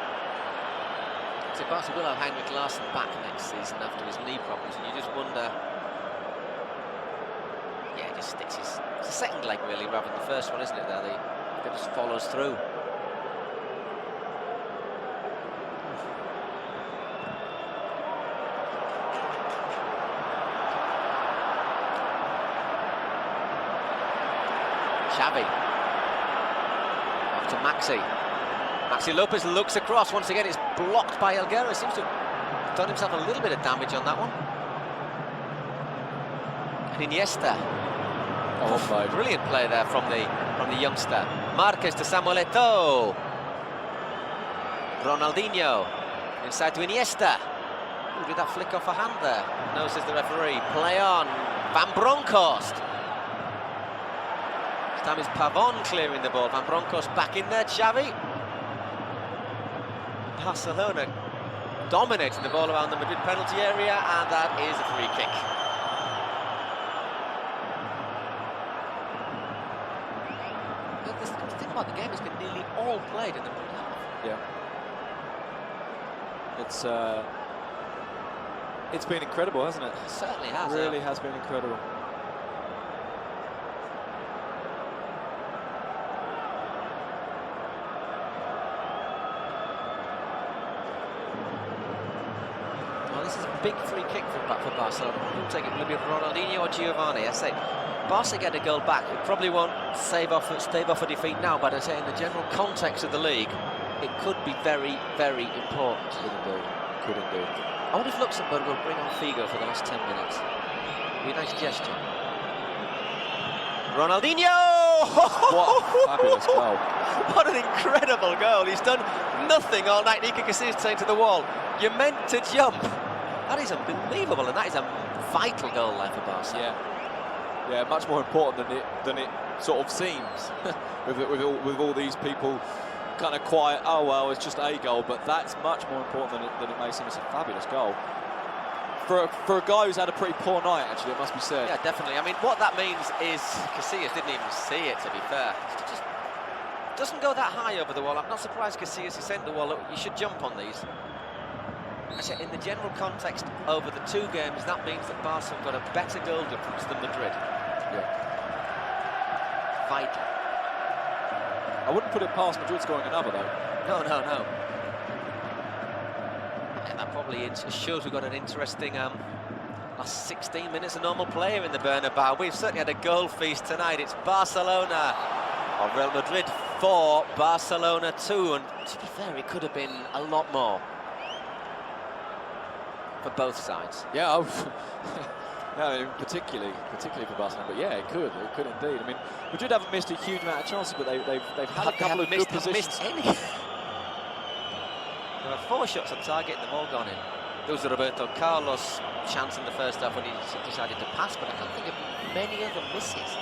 B: So Barca will have Henrik Larsson back next season after his knee problems, and you just wonder. Yeah, it just sticks his. It's the second leg really, rather than the first one, isn't it? There, it just follows through. Xavi. Off to Maxi. Maxi Lopez looks across. Once again, it's blocked by Elguera. Seems to have done himself a little bit of damage on that one. And Iniesta.
A: Oh,
B: brilliant play there from the youngster. Marquez to Samuel Eto'o. Ronaldinho. Inside to Iniesta. Ooh, did that flick off a hand there? No, says the referee. Play on. Van Bronckhorst. Time is Pavon clearing the ball. Van Bronckhorst back in there. Xavi. Barcelona dominating the ball around the Madrid penalty area, and that is a free kick. The thing about the game has been nearly all played in the Madrid half.
A: Yeah. It's been incredible, hasn't it?
B: It certainly has.
A: It really has been incredible.
B: Big free kick for Barcelona. Who'll take it? Will it be Ronaldinho or Giovanni? I say, Barca get a goal back. It probably won't stave off a defeat now, but I say in the general context of the league, it could be very, very important.
A: Could indeed.
B: I wonder if Luxembourg will bring on Figo for the last 10 minutes. Be a nice gesture. Ronaldinho!
A: What a fabulous goal.
B: What an incredible goal. He's done nothing all night. Iker Casillas saying to the wall, you're meant to jump. That is unbelievable, and that is a vital goal line for Barca.
A: Yeah, much more important than it sort of seems. with all these people kind of quiet. Oh well, it's just a goal, but that's much more important than it may seem. It's a fabulous goal for a guy who's had a pretty poor night. Actually, it must be said.
B: Yeah, definitely. I mean, what that means is Casillas didn't even see it. To be fair, it just doesn't go that high over the wall. I'm not surprised Casillas is saying to the wall, look, you should jump on these. In the general context over the two games, that means that Barca have got a better goal difference than Madrid.
A: Yeah.
B: Vital.
A: I wouldn't put it past Madrid scoring another, though.
B: No. And that probably shows we've got an interesting last 16 minutes of normal player in the Bernabeu. We've certainly had a goal feast tonight. It's Barcelona of Real Madrid 4, Barcelona 2, and to be fair, it could have been a lot more. For both sides.
A: Yeah, I mean, particularly for Barcelona, but yeah, it could indeed. I mean, Madrid haven't missed a huge amount of chances, but they've had a couple of good positions.
B: Missed any. There were 4 shots on target and they've all gone in. There was a Roberto Carlos chance in the first half when he decided to pass, but I can't think of many other misses.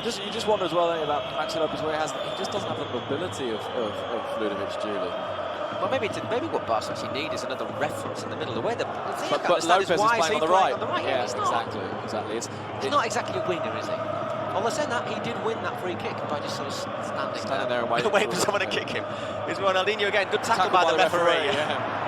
A: You just wonder as well about Maxi Lopez, where he just doesn't have the mobility of Ludovic Giuli.
B: Well, maybe what Barca actually need is another reference in the middle. The way that
A: but Lopez is playing on the right.
B: Yeah,
A: exactly.
B: He's not exactly a winger, is he? Although saying that, he did win that free kick by just sort of standing
A: there and
B: waiting for someone to kick him. It's Ronaldinho again. Good tackle by the referee.
A: Yeah.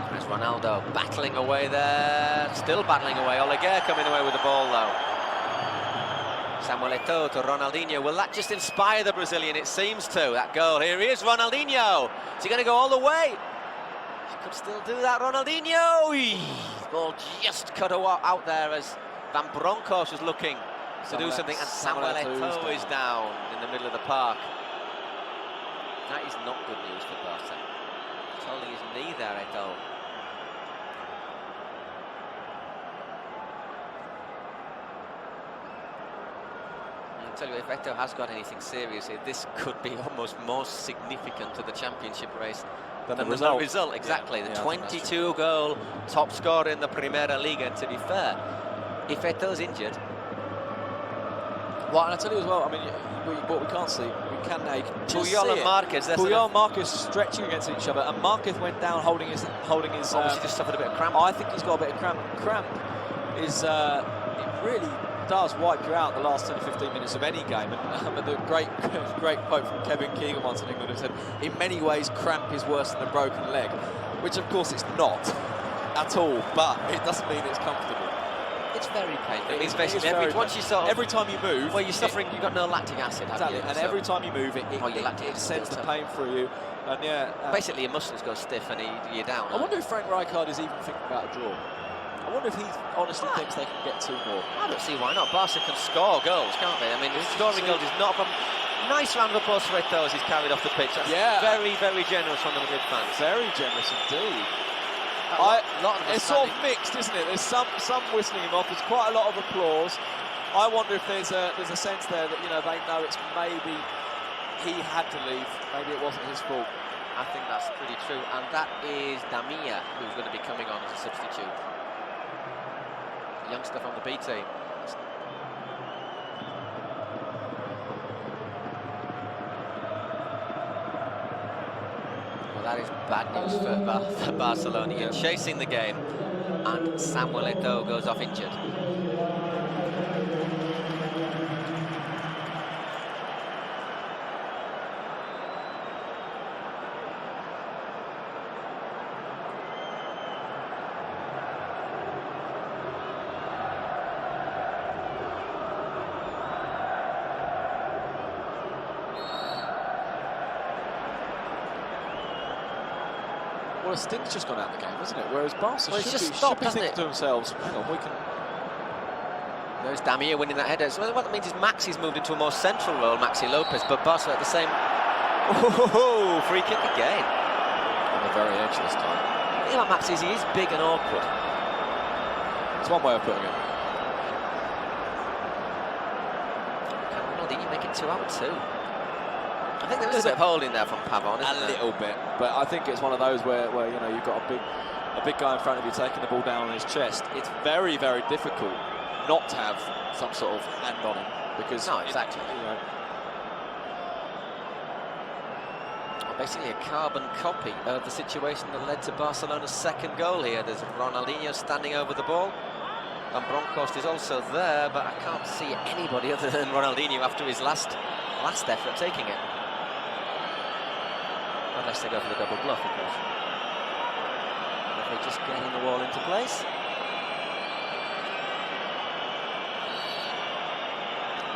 B: There's Ronaldo battling away there. Still battling away. Oleguer coming away with the ball, though. Samuel Eto'o to Ronaldinho. Will that just inspire the Brazilian? It seems to. That goal. Here he is, Ronaldinho. Is he going to go all the way? He could still do that, Ronaldinho. Ball just cut out there as Van Bronckhorst was looking to do something, and Samuel Eto'o is down in the middle of the park. That is not good news for Barca. He's holding his knee there, Eto'o. I tell you, if Eto'o has got anything serious here, this could be almost more significant to the championship race than the result. Exactly.
A: Yeah,
B: the 22-goal top scorer in the Primera Liga. And to be fair, if Eto'o's injured,
A: well, and I tell you as well, I mean, what we can't see, we can now.
B: Puyol and Marquez.
A: Puyol and Marquez stretching against each other, and Marquez went down holding his.
B: Obviously, just suffered a bit of cramp.
A: I think he's got a bit of cramp. Cramp is it really does wipe you out the last 10 or 15 minutes of any game. And the great quote from Kevin Keegan once in England, who said, "In many ways, cramp is worse than a broken leg," which of course it's not at all, but it doesn't mean it's comfortable.
B: It's very painful.
A: It's very
B: once you sort of,
A: every time you move,
B: well, you're suffering. You've got no lactic acid.
A: Exactly,
B: you?
A: and
B: So
A: every time you move, it sends the pain through you. And
B: basically your muscles go stiff and you're down.
A: I wonder if Frank Rijkaard is even thinking about a draw. I wonder if he honestly thinks they can get 2 more.
B: I don't see why not. Barca can score goals, can't they? I mean, scoring goals is not a problem. Nice round of applause for Eto'o as he's carried off the pitch. That's very, very generous from the Madrid fans.
A: Very generous indeed. It's sort of mixed, isn't it? There's some whistling him off. There's quite a lot of applause. I wonder if there's a sense there that they know it's maybe he had to leave. Maybe it wasn't his fault.
B: I think that's pretty true, and that is Damia who's going to be coming on as a substitute. Youngster from the B team. Well, that is bad news for Barcelona. You're chasing the game, and Samuel Eto'o goes off injured.
A: Well, Sting's just gone out of the game, hasn't it? Whereas Barca should be thinking to themselves, hang on, we can...
B: There's Damia winning that header. So what that means is Maxi's moved into a more central role, Maxi Lopez, but Barca at the same... Oh, free kick again.
A: On the very edge this time.
B: The thing about Maxi is he is big and awkward.
A: It's one way of putting it.
B: Can Ronaldinho make it 2 out of 2? I think there is a bit of holding there from Pavon, isn't there?
A: A little bit, but I think it's one of those where you've got a big guy in front of you taking the ball down on his chest. It's very, very difficult not to have some sort of hand on him because
B: exactly. Basically a carbon copy of the situation that led to Barcelona's second goal here. There's Ronaldinho standing over the ball. Van Bronckhorst is also there, but I can't see anybody other than Ronaldinho after his last effort taking it. Unless they go for the double bluff, of course. If they just getting the wall into place.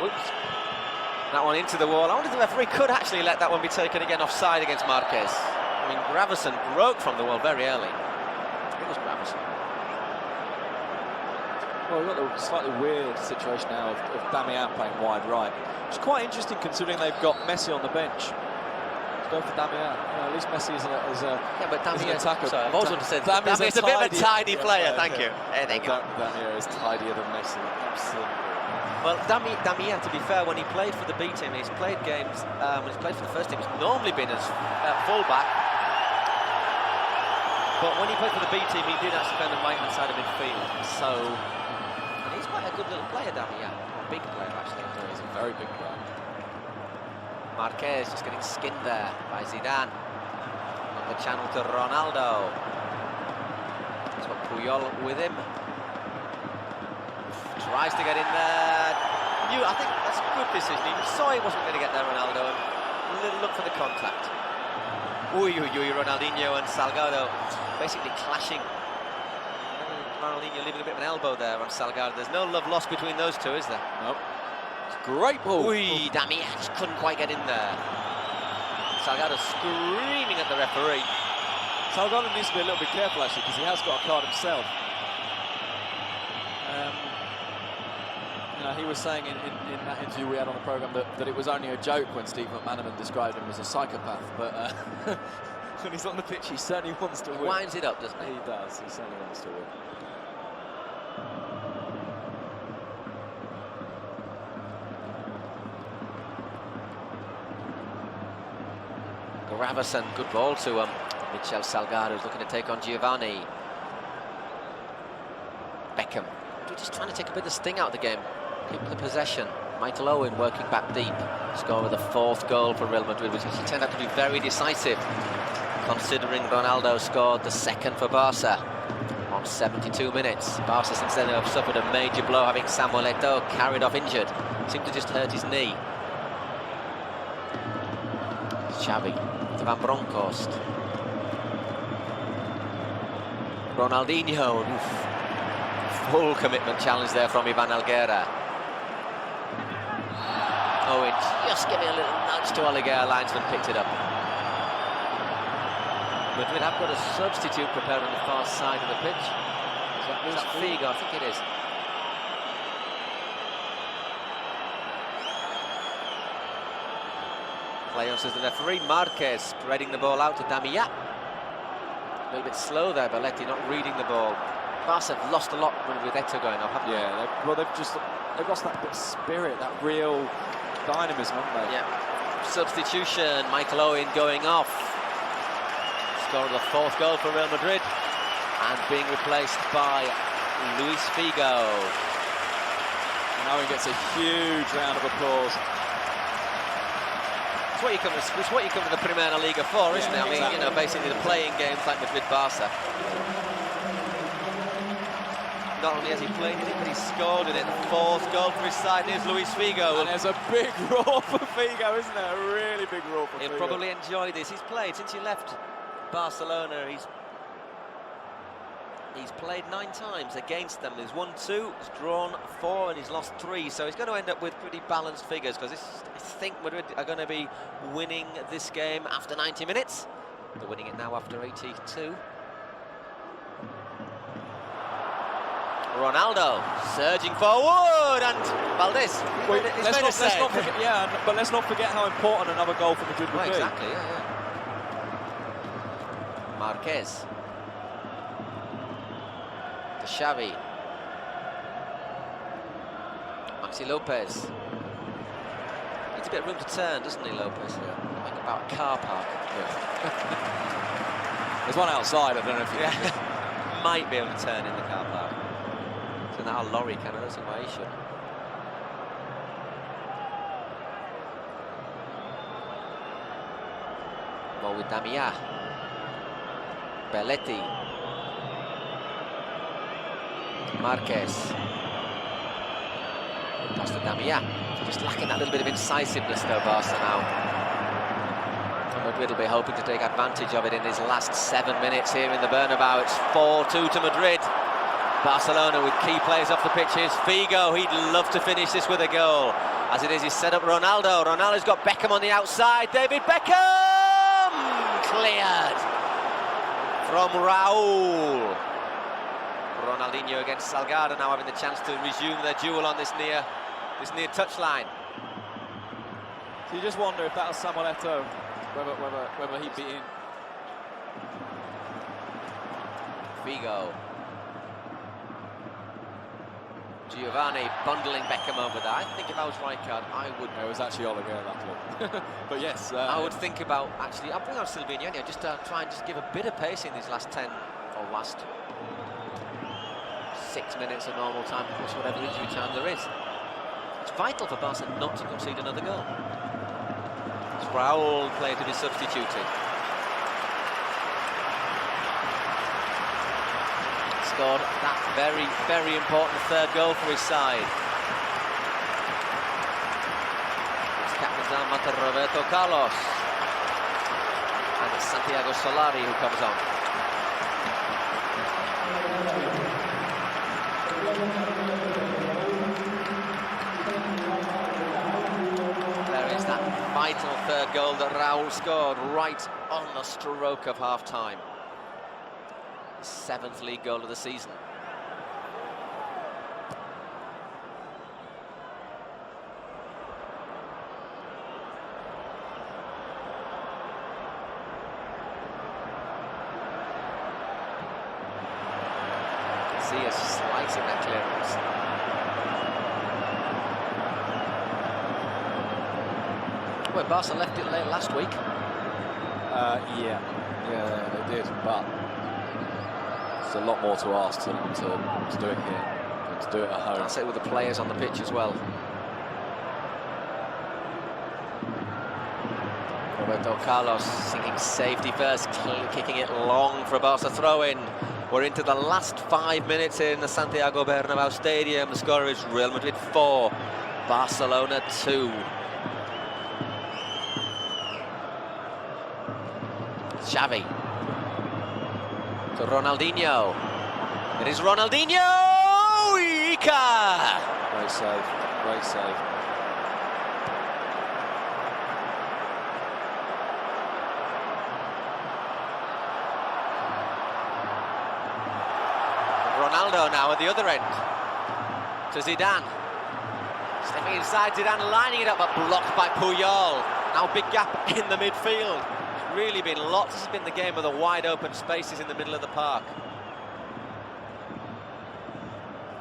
B: Whoops. That one into the wall. I wonder if the referee could actually let that one be taken again offside against Marquez. I mean, Gravison broke from the wall very early. It was Gravison.
A: Well, we've got the slightly weird situation now of Damian playing wide right. It's quite interesting considering they've got Messi on the bench. Go for Damian. At least Messi is an attacker.
B: Sorry, I've always wanted to say Damian's a bit of a tidy player. Thank you. There you go.
A: Damian is tidier than Messi. Absolutely.
B: Well, Damian, to be fair, when he played for the B team, he's played games. When he's played for the first team, he's normally been as full-back. But when he played for the B team, he did actually play on the right-hand side of midfield. So, and he's quite a good little player, Damian. A big player, actually.
A: He's a very big player.
B: Marquez just getting skinned there by Zidane. On the channel to Ronaldo. He's got Puyol with him. Tries to get in there. I think that's a good decision. He saw he wasn't going to get there, Ronaldo, and a little look for the contact. Ronaldinho and Salgado basically clashing. Ronaldinho leaving a bit of an elbow there on Salgado. There's no love lost between those two, is there?
A: Nope. It's a great ball.
B: Damian just couldn't quite get in there. Salgado screaming at the referee.
A: Salgado needs to be a little bit careful, actually, because he has got a card himself. He was saying in that interview we had on the programme that it was only a joke when Steve McManaman described him as a psychopath, but when he's on the pitch, he certainly wants to win.
B: He winds it up, doesn't he?
A: He does, he certainly wants to win.
B: Gravison, good ball to Michel Salgado, who's looking to take on Giovanni. Beckham, just trying to take a bit of the sting out of the game. Keep the possession. Michael Owen working back deep. Score with the 4th goal for Real Madrid, which actually turned out to be very decisive, considering Ronaldo scored the 2nd for Barca on 72 minutes. Barca since then have suffered a major blow, having Samuel Eto'o carried off injured. Seemed to just hurt his knee. Xavi to Van Bronckhorst. Ronaldinho. Oof. Full commitment challenge there from Ivan Helguera. Owen just giving a little nudge to Helguera, linesman picked it up. Madrid have got a substitute prepared on the far side of the pitch. Is that Figo? I think it is. Play on, says the referee. Marquez spreading the ball out to Damian. A little bit slow there, Belletti not reading the ball. Barca have lost a lot with Eto'o going up, haven't they?
A: Yeah, they've lost that bit of spirit, that real dynamism, haven't they?
B: Yeah. Substitution, Michael Owen going off. Scored the 4th goal for Real Madrid and being replaced by Luis Figo.
A: And Owen gets a huge round of applause.
B: It's what you come to the Primera Liga for, isn't it? I mean,
A: exactly.
B: Basically the playing games like Madrid-Barca. Not only has he played in it, but he scored in it. The 4th goal for his side. Here's Luis Figo.
A: And there's a big roar for Figo, isn't there? A really big roar for Figo.
B: He'll probably enjoy this. He's played since he left Barcelona. He's played 9 times against them. He's won 2, he's drawn 4, and he's lost 3. So he's going to end up with pretty balanced figures, because I think Madrid are going to be winning this game after 90 minutes. They're winning it now after 82. Ronaldo surging forward, and Valdez.
A: Let's not forget how important another goal for Madrid would be.
B: Exactly, yeah. Marquez. To Xavi. Maxi Lopez. Needs a bit of room to turn, doesn't he, Lopez? Yeah. Like about a car park.
A: Yeah. There's one outside, I don't know if you
B: might be able to turn in the car park. So now a lorry can, I don't see why he should. Ball with Damian. Belletti. Marquez. Pass to Damian. Just lacking that little bit of incisiveness though, Barca now. Madrid will be hoping to take advantage of it in his last 7 minutes here in the Bernabeu. It's 4-2 to Madrid. Barcelona with key players off the pitches. Figo, he'd love to finish this with a goal. As it is, he's set up Ronaldo. Ronaldo's got Beckham on the outside. David Beckham! Cleared from Raul. Ronaldinho against Salgado now having the chance to resume their duel on this near touchline.
A: So you just wonder if that was Samuel Eto'o, whether he'd be in.
B: Figo. Giovanni bundling Beckham over there. I think if I was Rijkaard, I would...
A: It was actually Oliver, luckily. But yes...
B: I would think about, actually, I'll bring on Silvino, just try and just give a bit of pace in these last 10, or last 6 minutes of normal time, plus whatever injury time there is. It's vital for Barca not to concede another goal. It's Raul player to be substituted. Scored that very, very important third goal for his side. It's captain's armband to Roberto Carlos. And it's Santiago Solari who comes on. There is that vital third goal that Raul scored right on the stroke of half-time. 7th league goal of the season. See us slicing that clearance. Well, Barca left it late last week.
A: Yeah, they did, but it's a lot more to ask to do it here than to do it at home.
B: That's it with the players on the pitch as well. Roberto Carlos singing safety first, kicking it long for a Barca throw-in. We're into the last 5 minutes in the Santiago Bernabeu Stadium. The score is Real Madrid 4, Barcelona 2. Xavi to Ronaldinho. It is Ronaldinho! Ica!
A: Great save, great save.
B: Ronaldo now at the other end. To Zidane. Stepping inside, Zidane lining it up, but blocked by Puyol. Now big gap in the midfield. Really been lots. This has been the game of the wide open spaces in the middle of the park.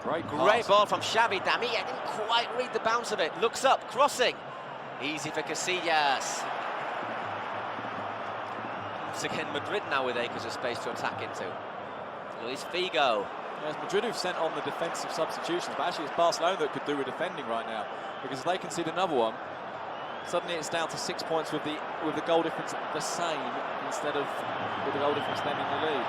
B: Great ball from Xavi. Damia didn't quite read the bounce of it. Looks up, crossing. Easy for Casillas. Once again, Madrid now with acres of space to attack into. Luis Figo.
A: Yes, Madrid have sent on the defensive substitutions, but actually it's Barcelona that could do with defending right now, because if they concede another one, suddenly it's down to 6 points with the goal difference the same instead of with the goal difference them in the lead.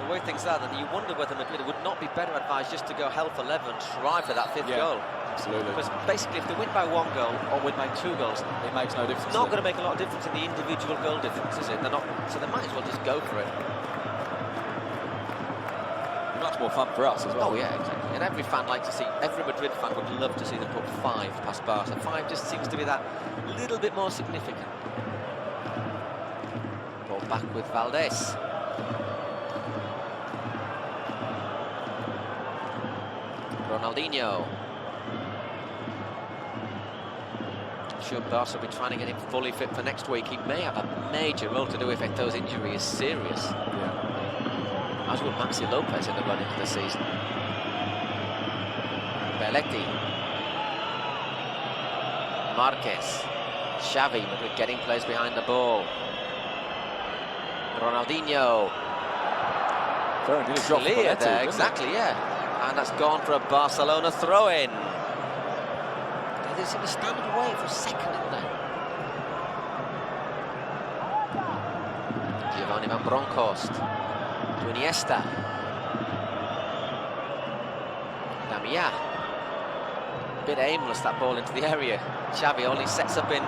B: The way things are, then you wonder whether Madrid would not be better advised just to go hell for leather and try for that fifth goal.
A: Absolutely.
B: Because basically, if they win by 1 goal or win by 2 goals,
A: it makes no difference.
B: It's not going to make a lot of difference in the individual goal difference, is it? They're not, so they might as well just go for it.
A: Much more fun for us as well.
B: Oh yeah, exactly. And every fan likes to see, every Madrid fan would love to see them put 5 past Barca. 5 just seems to be that little bit more significant. Ball back with Valdés. Ronaldinho. I'm sure Barca will be trying to get him fully fit for next week. He may have a major role to do if Eto's injury is serious.
A: Yeah.
B: As will Maxi Lopez in the run into the season. Belletti. Marquez. Xavi, Madrid getting players behind the ball. Ronaldinho. Clear there, exactly, yeah. And that's gone for a Barcelona throw-in. They seem to stand away for a second, didn't they? Giovanni Van Bronckhorst. To Iniesta. Damia. Bit aimless, that ball into the area. Xavi only sets up in,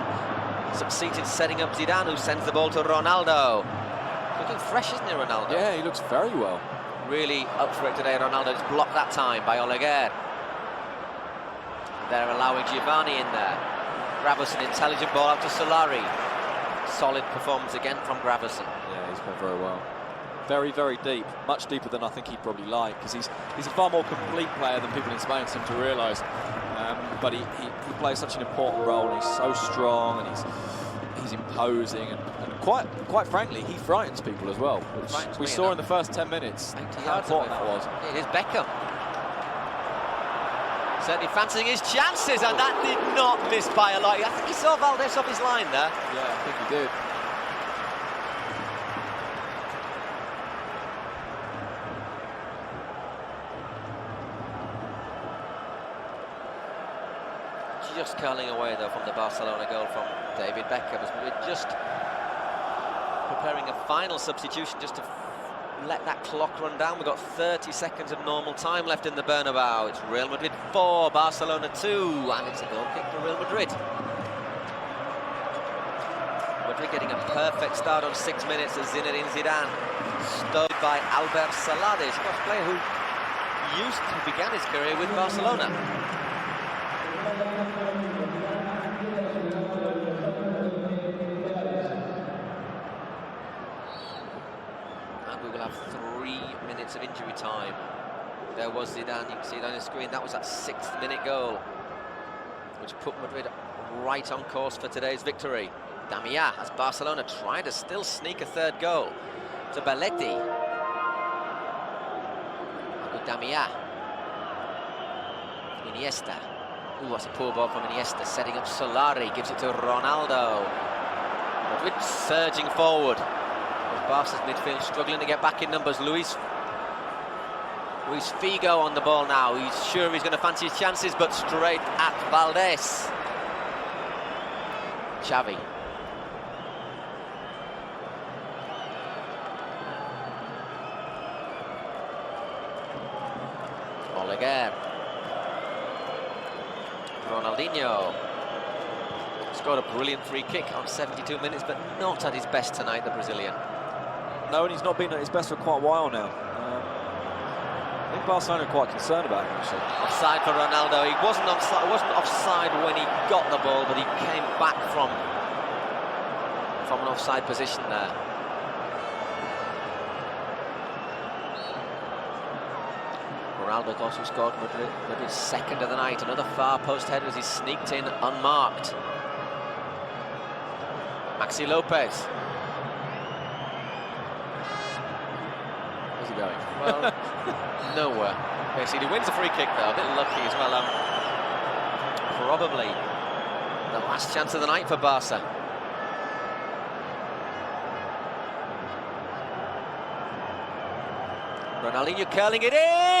B: succeeded setting up Zidane, who sends the ball to Ronaldo. Looking fresh, isn't he, Ronaldo?
A: Yeah, he looks very well.
B: Really up for it today. Ronaldo's blocked that time by Oleguer. They're allowing Giovanni in there. Gravesen, intelligent ball out to Solari. Solid performance again from Gravesen.
A: Yeah, he's played very well. Very, very deep. Much deeper than I think he'd probably like, because he's a far more complete player than people in Spain seem to realise. But he plays such an important role, and he's so strong, and he's imposing and quite frankly, he frightens people as well, which we saw in the first 10 minutes how important that was.
B: It is Beckham. Certainly fancying his chances, and that did not miss by a lot. I think he saw Valdés off his line there.
A: Yeah, I think he did.
B: Just curling away though from the Barcelona goal from David Beckham, as we're just preparing a final substitution just to let that clock run down. We've got 30 seconds of normal time left in the Bernabeu. It's Real Madrid 4, Barcelona 2, and it's a goal kick for Real Madrid. Madrid getting a perfect start on 6 minutes as Zinedine Zidane, stowed by Albert Salades, a player who began his career with Barcelona. And we will have 3 minutes of injury time. There was Zidane, you can see it on the screen. That was that 6th minute goal, which put Madrid right on course for today's victory. Damià, as Barcelona trying to still sneak a 3rd goal. To Belletti. Damià. Iniesta. Ooh, that's a poor ball from Iniesta, setting up Solari, gives it to Ronaldo. Madrid surging forward. Barca's midfield struggling to get back in numbers. Luis Figo on the ball now. He's sure he's going to fancy his chances, but straight at Valdés. Xavi. Oleguer. Ronaldinho scored a brilliant free kick on 72 minutes, but not at his best tonight, the Brazilian.
A: No, and he's not been at his best for quite a while now. I think Barcelona are quite concerned about him, actually.
B: Offside for Ronaldo. He wasn't offside when he got the ball, but he came back from an offside position there. Ronaldo also scored Madrid's 2nd of the night. Another far post header as he sneaked in unmarked. Maxi Lopez.
A: Where's he going?
B: Well, nowhere. Basically, he wins the free kick though. A bit lucky as well. Probably the last chance of the night for Barca. Ronaldinho curling it in.